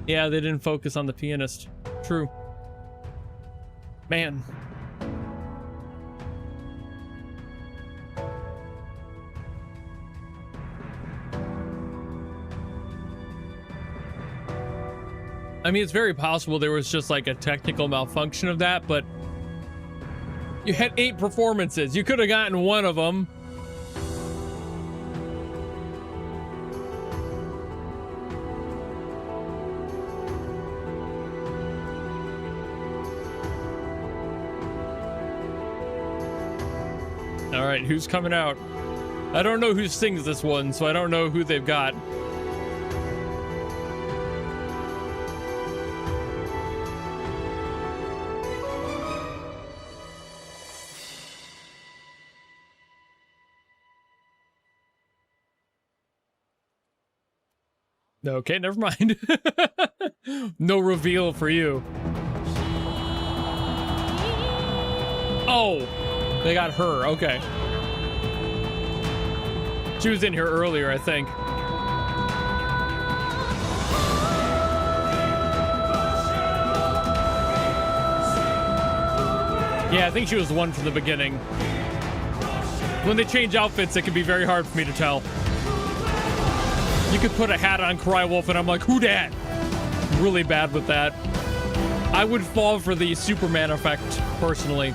S1: Yeah, they didn't focus on the pianist. True. Man. I mean, it's very possible there was just like a technical malfunction of that, but you had 8 performances. You could have gotten one of them. All right, who's coming out? I don't know who sings this one, so I don't know who they've got. Okay, never mind. No reveal for you. Oh, they got her. Okay. She was in here earlier, I think. Yeah, I think she was the one from the beginning. When they change outfits, it can be very hard for me to tell. You could put a hat on Cry Wolf and I'm like, who dat? Really bad with that. I would fall for the Superman effect, personally.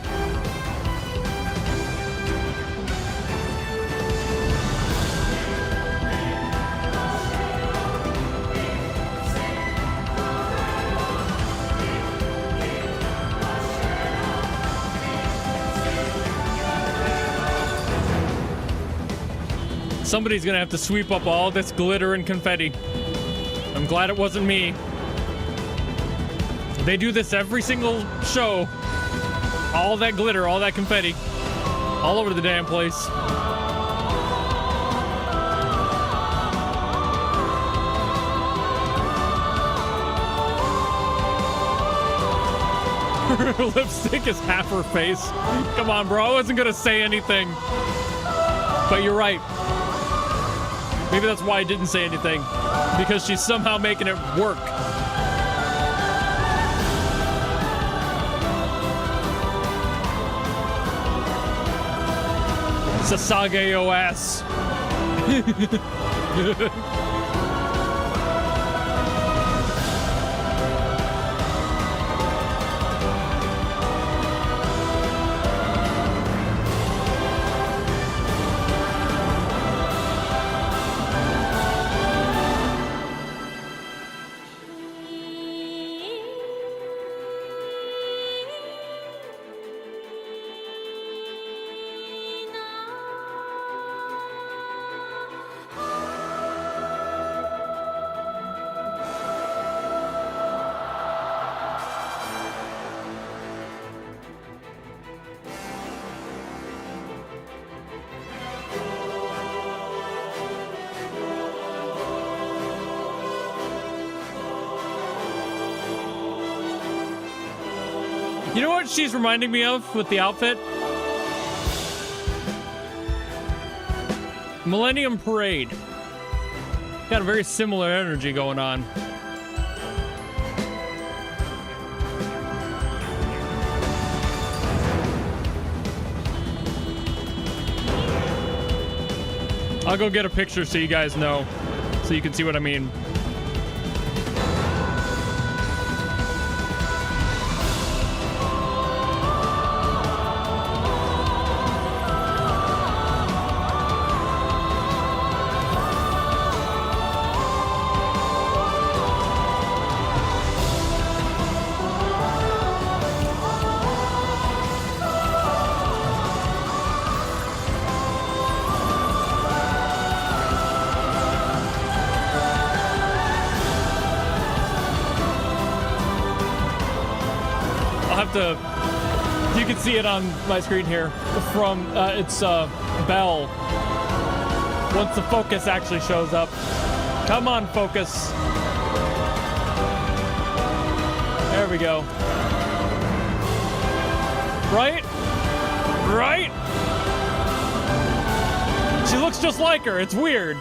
S1: Somebody's gonna have to sweep up all this glitter and confetti. I'm glad it wasn't me. They do this every single show. All that glitter, all that confetti. All over the damn place. Her lipstick is half her face. Come on, bro. I wasn't gonna say anything. But you're right. Maybe that's why I didn't say anything. Because she's somehow making it work. Sasage OS. You know what she's reminding me of with the outfit? Millennium Parade. Got a very similar energy going on. I'll go get a picture so you guys know, so you can see what I mean. You can see it on my screen here from it's Bell once the focus actually shows up. Come on, focus. There we go. Right? She looks just like her. It's weird.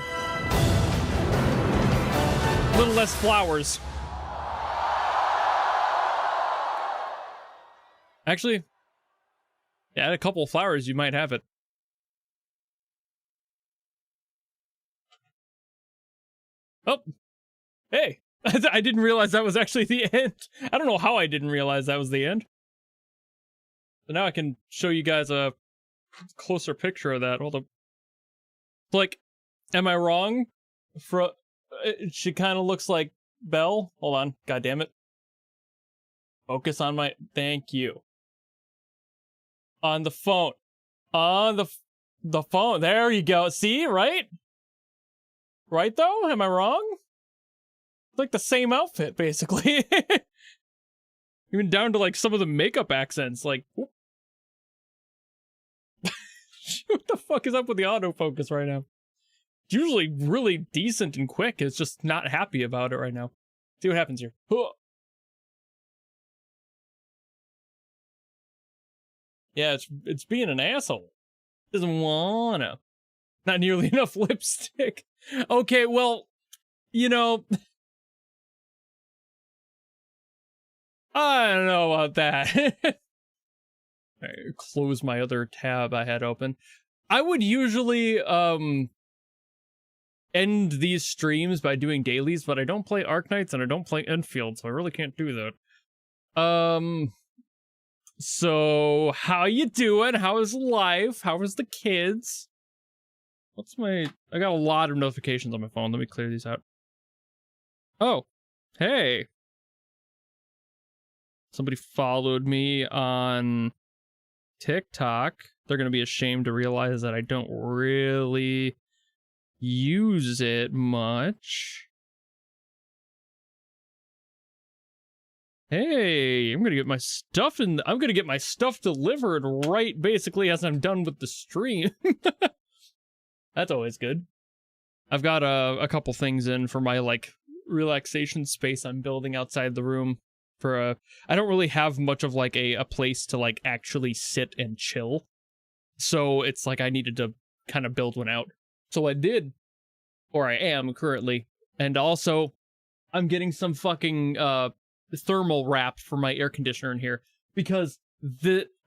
S1: A little less flowers. Actually, add a couple of flowers, you might have it. Oh, hey, I didn't realize that was actually the end. I don't know how I didn't realize that was the end. So now I can show you guys a closer picture of that. Hold up. Like, am I wrong? She kind of looks like Belle. Hold on, god damn it. Focus on my, thank you. On the phone. On the phone. There you go. See, right? Right though? Am I wrong? It's like the same outfit, basically. Even down to like some of the makeup accents. Like, whoop. What the fuck is up with the autofocus right now? It's usually really decent and quick. It's just not happy about it right now. See what happens here. Yeah, it's being an asshole. Doesn't wanna. Not nearly enough lipstick. Okay, well, you know, I don't know about that. I close my other tab I had open. I would usually end these streams by doing dailies, but I don't play Arknights and I don't play Enfield, so I really can't do that. So, how you doing? How is life? How is the kids? I got a lot of notifications on my phone. Let me clear these out. Oh, hey. Somebody followed me on TikTok. They're going to be ashamed to realize that I don't really use it much. Hey, I'm gonna get my stuff delivered right basically as I'm done with the stream. That's always good. I've got a couple things in for my like relaxation space I'm building outside the room for I don't really have much of like a place to like actually sit and chill. So it's like I needed to kind of build one out. So I did, or I am currently. And also I'm getting some fucking thermal wrap for my air conditioner in here because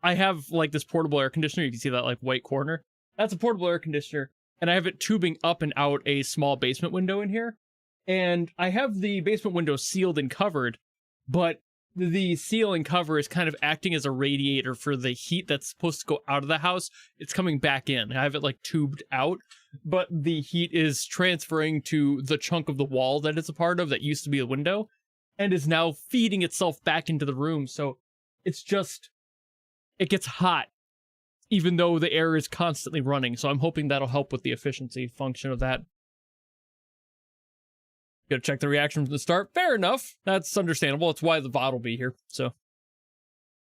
S1: I have like this portable air conditioner. You can see that like white corner. That's a portable air conditioner, and I have it tubing up and out a small basement window in here. And I have the basement window sealed and covered, but the seal and cover is kind of acting as a radiator for the heat that's supposed to go out of the house. It's coming back in. I have it like tubed out, but the heat is transferring to the chunk of the wall that it's a part of that used to be a window, and is now feeding itself back into the room. So it's just, it gets hot, even though the air is constantly running. So I'm hoping that'll help with the efficiency function of that. Gotta check the reaction from the start. Fair enough. That's understandable. It's why the VOD will be here. So,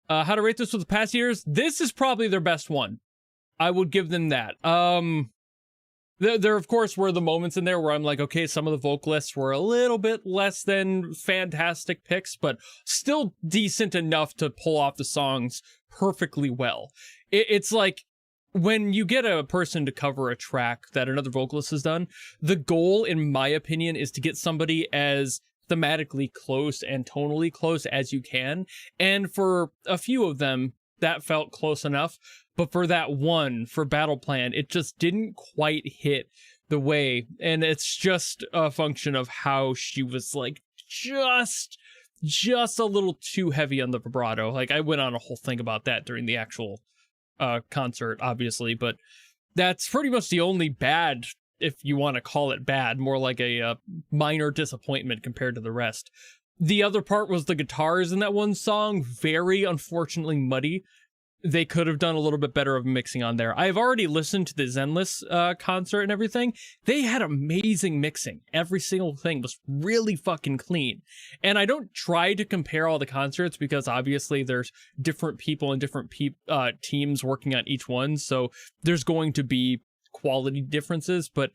S1: how to rate this with the past years? This is probably their best one. I would give them that. There, of course, were the moments in there where I'm like, okay, some of the vocalists were a little bit less than fantastic picks, but still decent enough to pull off the songs perfectly well. It's like, when you get a person to cover a track that another vocalist has done, the goal, in my opinion, is to get somebody as thematically close and tonally close as you can. And for a few of them, that felt close enough. But for that one, for Battle Plan, it just didn't quite hit the way. And it's just a function of how she was like just a little too heavy on the vibrato. Like, I went on a whole thing about that during the actual concert, obviously, but that's pretty much the only bad, if you want to call it bad, more like a minor disappointment compared to the rest. The other part was the guitars in that one song, very unfortunately muddy. They could have done a little bit better of mixing on there. I've already listened to the Zenless concert and everything. They had amazing mixing. Every single thing was really fucking clean. And I don't try to compare all the concerts because obviously there's different people and different teams working on each one. So there's going to be quality differences, but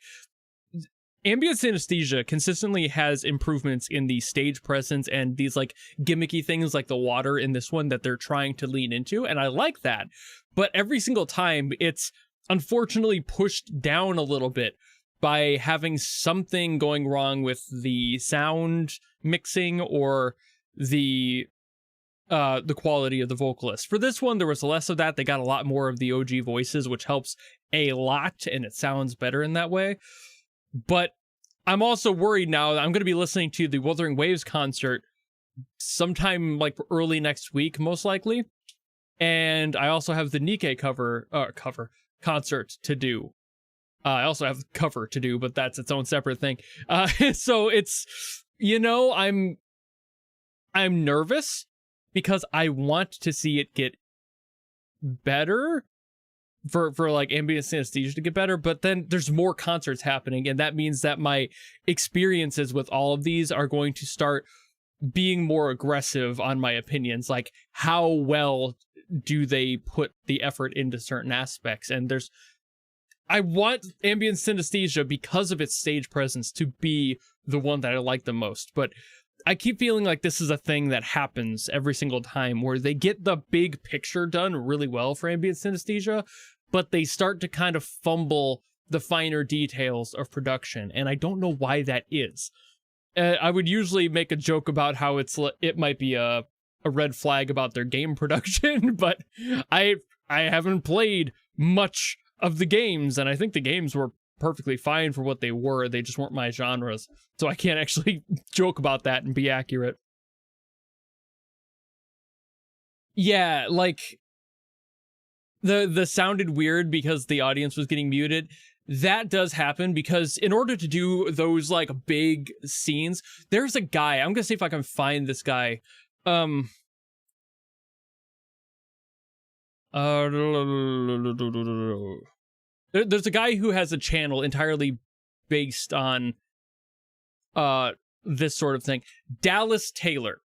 S1: Ambience Synesthesia consistently has improvements in the stage presence and these like gimmicky things like the water in this one that they're trying to lean into, and I like that. But every single time it's unfortunately pushed down a little bit by having something going wrong with the sound mixing or the quality of the vocalist. For this one, there was less of that. They got a lot more of the OG voices, which helps a lot, and it sounds better in that way. But I'm also worried now that I'm going to be listening to the Wuthering Waves concert sometime like early next week, most likely. And I also have the Nikkei concert to do. I also have cover to do, but that's its own separate thing. So it's, you know, I'm nervous because I want to see it get better. For like Ambience Synesthesia to get better, but then there's more concerts happening, and that means that my experiences with all of these are going to start being more aggressive on my opinions, like how well do they put the effort into certain aspects. And I want Ambience Synesthesia, because of its stage presence, to be the one that I like the most, but I keep feeling like this is a thing that happens every single time where they get the big picture done really well for Ambience Synesthesia, but they start to kind of fumble the finer details of production, and I don't know why that is. I would usually make a joke about how it might be a red flag about their game production, but I haven't played much of the games, and I think the games were perfectly fine for what they were. They just weren't my genres, so I can't actually joke about that and be accurate. Yeah, like the sounded weird because the audience was getting muted. That does happen because in order to do those like big scenes, there's a guy. I'm gonna see if I can find this guy. There's a guy who has a channel entirely based on this sort of thing. Dallas Taylor.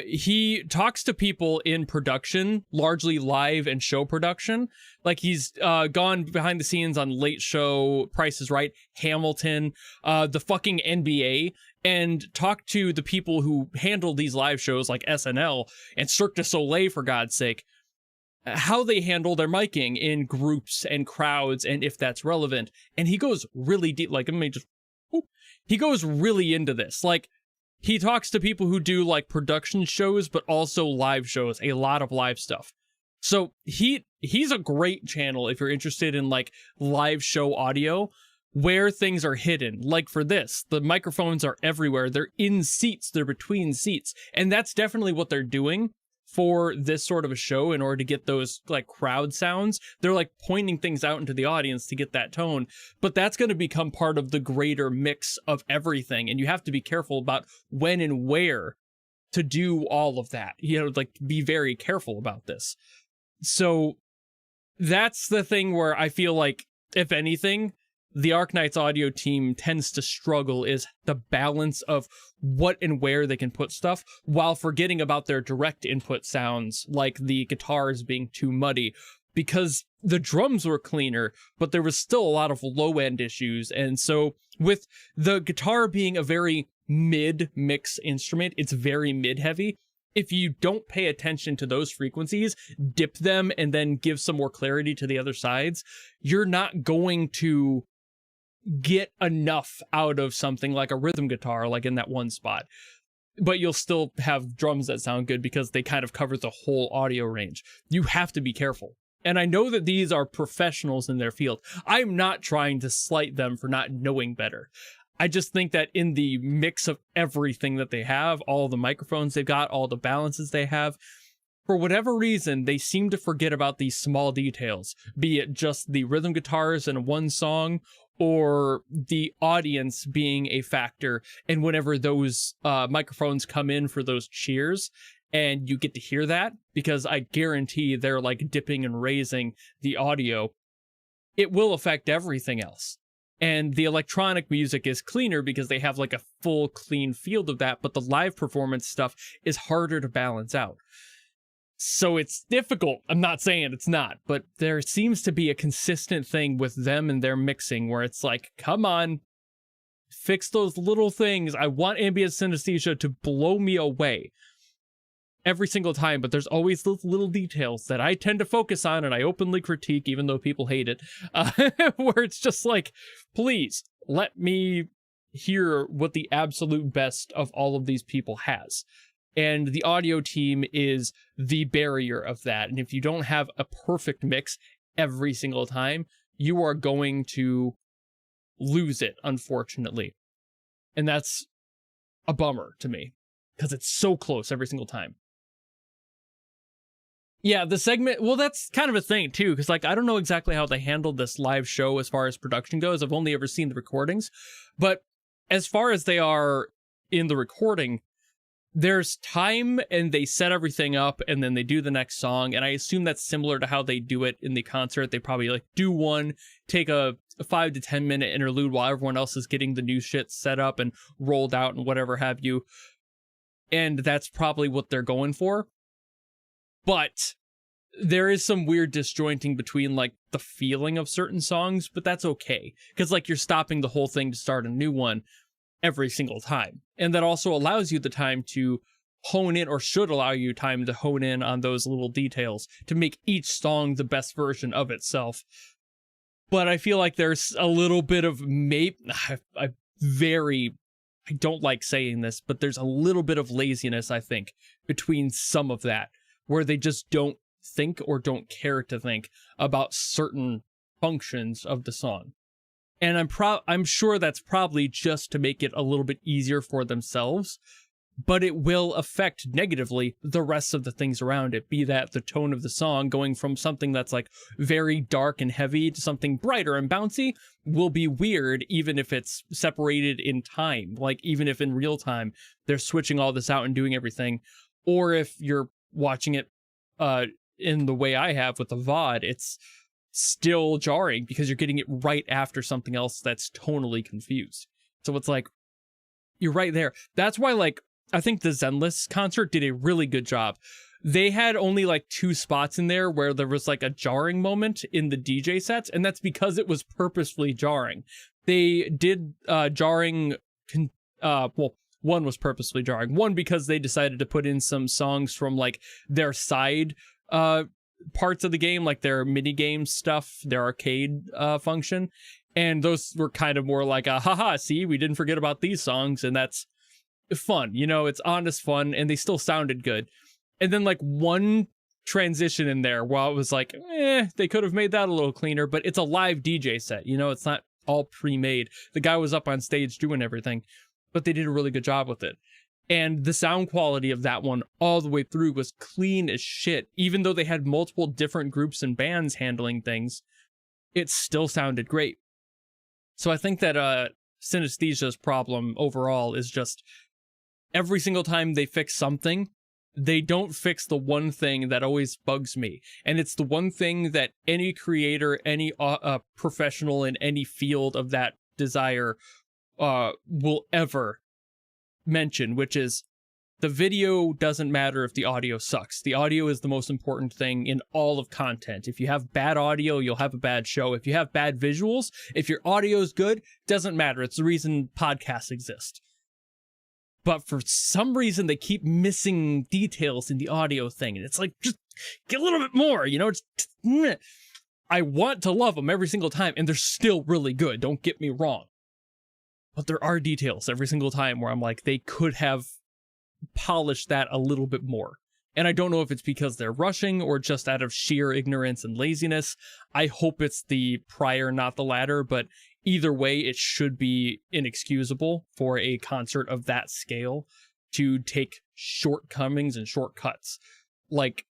S1: He talks to people in production, largely live and show production. Like he's gone behind the scenes on Late Show, Price is Right, Hamilton, the fucking NBA, and talked to the people who handle these live shows like SNL and Cirque du Soleil, for God's sake, how they handle their miking in groups and crowds and if that's relevant. And he goes really deep, like, he goes really into this. Like, he talks to people who do like production shows, but also live shows, a lot of live stuff. So he's a great channel if you're interested in like live show audio where things are hidden. Like for this, the microphones are everywhere. They're in seats, they're between seats. And that's definitely what they're doing for this sort of a show in order to get those like crowd sounds. They're like pointing things out into the audience to get that tone, but that's going to become part of the greater mix of everything. And you have to be careful about when and where to do all of that. You know, like be very careful about this. So that's the thing where I feel like, if anything, the Arknights audio team tends to struggle is the balance of what and where they can put stuff while forgetting about their direct input sounds, like the guitars being too muddy, because the drums were cleaner, but there was still a lot of low end issues. And so with the guitar being a very mid mix instrument, it's very mid heavy. If you don't pay attention to those frequencies, dip them, and then give some more clarity to the other sides, you're not going to get enough out of something like a rhythm guitar, like in that one spot. But you'll still have drums that sound good because they kind of cover the whole audio range. You have to be careful. And I know that these are professionals in their field. I'm not trying to slight them for not knowing better. I just think that in the mix of everything that they have, all the microphones they've got, all the balances they have, for whatever reason, they seem to forget about these small details, be it just the rhythm guitars in one song or the audience being a factor. And whenever those microphones come in for those cheers, and you get to hear that, because I guarantee they're like dipping and raising the audio, it will affect everything else. And the electronic music is cleaner because they have like a full clean field of that, but the live performance stuff is harder to balance out. So it's difficult. I'm not saying it's not, but there seems to be a consistent thing with them and their mixing where it's like, come on, fix those little things. I want Ambience Synesthesia to blow me away every single time, but there's always those little details that I tend to focus on and I openly critique, even though people hate it, where it's just like, please let me hear what the absolute best of all of these people has. And the audio team is the barrier of that. And if you don't have a perfect mix every single time, you are going to lose it, unfortunately. And that's a bummer to me because it's so close every single time. Yeah, the segment, well, that's kind of a thing too, because like, I don't know exactly how they handled this live show as far as production goes. I've only ever seen the recordings, but as far as they are in the recording, there's time and they set everything up and then they do the next song. And I assume that's similar to how they do it in the concert. They probably like do one, take a 5 to 10 minute interlude while everyone else is getting the new shit set up and rolled out and whatever have you. And that's probably what they're going for. But there is some weird disjointing between like the feeling of certain songs, but that's okay. Because like you're stopping the whole thing to start a new one every single time. And that also allows you the time to hone in, or should allow you time to hone in on those little details to make each song the best version of itself. But I feel like there's a little bit of I don't like saying this, but there's a little bit of laziness, I think, between some of that, where they just don't think or don't care to think about certain functions of the song. And I'm sure that's probably just to make it a little bit easier for themselves, but it will affect negatively the rest of the things around it, be that the tone of the song going from something that's like very dark and heavy to something brighter and bouncy will be weird, even if it's separated in time, like even if in real time they're switching all this out and doing everything. Or if you're watching it in the way I have with the VOD, it's still jarring because you're getting it right after something else that's tonally confused. So it's like, you're right there. That's why, like, I think the Zenless concert did a really good job. They had only like 2 spots in there where there was like a jarring moment in the DJ sets, and that's because it was purposefully jarring. They did jarring, one was purposely jarring. One, because they decided to put in some songs from like their side parts of the game, like their mini game stuff, their arcade function. And those were kind of more like a, haha, see, we didn't forget about these songs. And that's fun. You know, it's honest fun, and they still sounded good. And then like one transition in there while it was like, they could have made that a little cleaner, but it's a live DJ set. You know, it's not all pre-made. The guy was up on stage doing everything. But they did a really good job with it. And the sound quality of that one all the way through was clean as shit. Even though they had multiple different groups and bands handling things, it still sounded great. So I think that Synesthesia's problem overall is just every single time they fix something, they don't fix the one thing that always bugs me. And it's the one thing that any creator, any professional in any field of that desire will ever mention, which is the video doesn't matter if the audio sucks. The audio is the most important thing in all of content. If you have bad audio, you'll have a bad show. If you have bad visuals, if your audio is good, doesn't matter. It's the reason podcasts exist. But for some reason, they keep missing details in the audio thing. And it's like, just get a little bit more, you know? I want to love them every single time, and they're still really good. Don't get me wrong. But there are details every single time where I'm like, they could have polished that a little bit more. And I don't know if it's because they're rushing or just out of sheer ignorance and laziness. I hope it's the prior, not the latter, but either way, it should be inexcusable for a concert of that scale to take shortcomings and shortcuts. Like,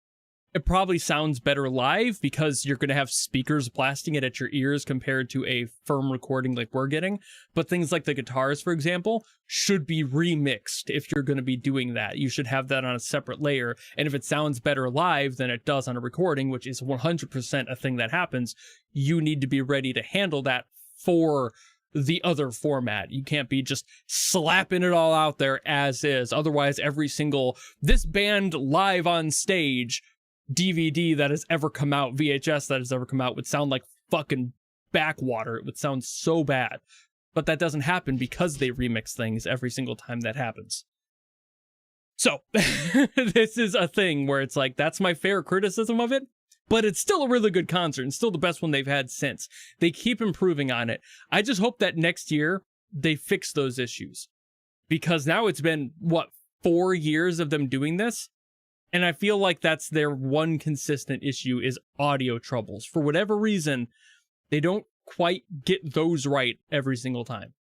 S1: it probably sounds better live because you're going to have speakers blasting it at your ears compared to a firm recording like we're getting. But things like the guitars, for example, should be remixed if you're going to be doing that. You should have that on a separate layer. And if it sounds better live than it does on a recording, which is 100% a thing that happens, you need to be ready to handle that for the other format. You can't be just slapping it all out there as is. Otherwise, every single, this band live on stage DVD that has ever come out, VHS that has ever come out, would sound like fucking backwater. It would sound so bad. But that doesn't happen because they remix things every single time that happens. So, this is a thing where it's like, that's my fair criticism of it, but it's still a really good concert and still the best one they've had since. They keep improving on it. I just hope that next year they fix those issues. Because now it's been, 4 years of them doing this? And I feel like that's their one consistent issue is audio troubles. For whatever reason, they don't quite get those right every single time.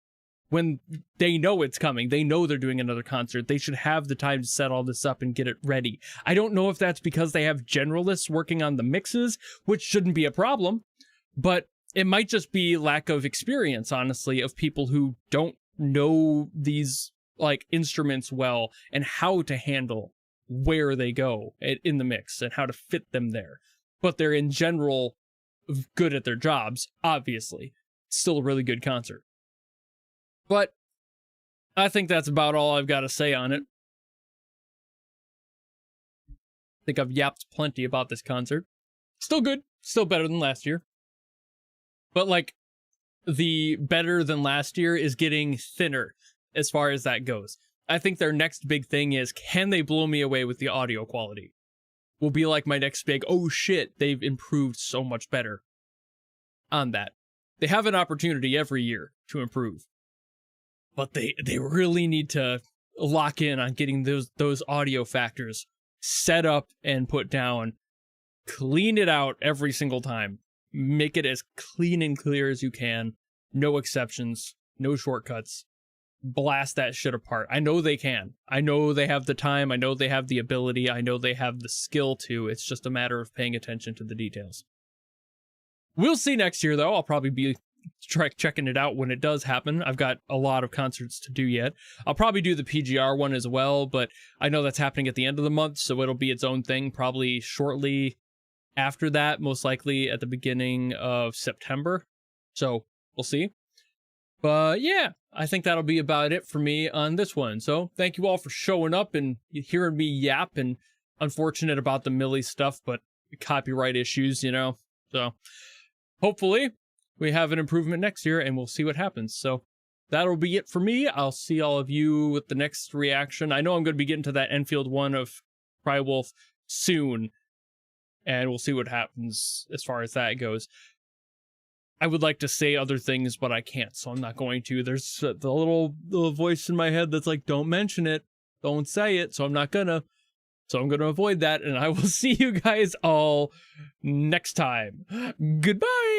S1: When they know it's coming, they know they're doing another concert, they should have the time to set all this up and get it ready. I don't know if that's because they have generalists working on the mixes, which shouldn't be a problem, but it might just be lack of experience, honestly, of people who don't know these like instruments well and how to handle where they go in the mix and how to fit them there. But they're in general good at their jobs, obviously. Still a really good concert. But I think that's about all I've got to say on it. I think I've yapped plenty about this concert. Still good, still better than last year. But like, the better than last year is getting thinner as far as that goes. I think their next big thing is, can they blow me away with the audio quality? Will be like my next big, oh shit, they've improved so much better on that. They have an opportunity every year to improve. But they really need to lock in on getting those audio factors set up and put down. Clean it out every single time. Make it as clean and clear as you can. No exceptions, no shortcuts. Blast that shit apart. I know they can. I know they have the time. I know they have the ability. I know they have the skill to. It's just a matter of paying attention to the details. We'll see next year, though. I'll probably be checking it out when it does happen. I've got a lot of concerts to do yet. I'll probably do the PGR one as well, but I know that's happening at the end of the month, so it'll be its own thing probably shortly after that, most likely at the beginning of September. So we'll see. But yeah, I think that'll be about it for me on this one. So thank you all for showing up and hearing me yap, and unfortunate about the Millie stuff, but copyright issues, you know. So hopefully we have an improvement next year and we'll see what happens. So that'll be it for me. I'll see all of you with the next reaction. I know I'm going to be getting to that Enfield one of Crywolf soon, and we'll see what happens as far as that goes. I would like to say other things, but I can't, so I'm not going to. There's the little voice in my head that's like, don't mention it, don't say it, so I'm not gonna. So I'm gonna avoid that, and I will see you guys all next time. Goodbye!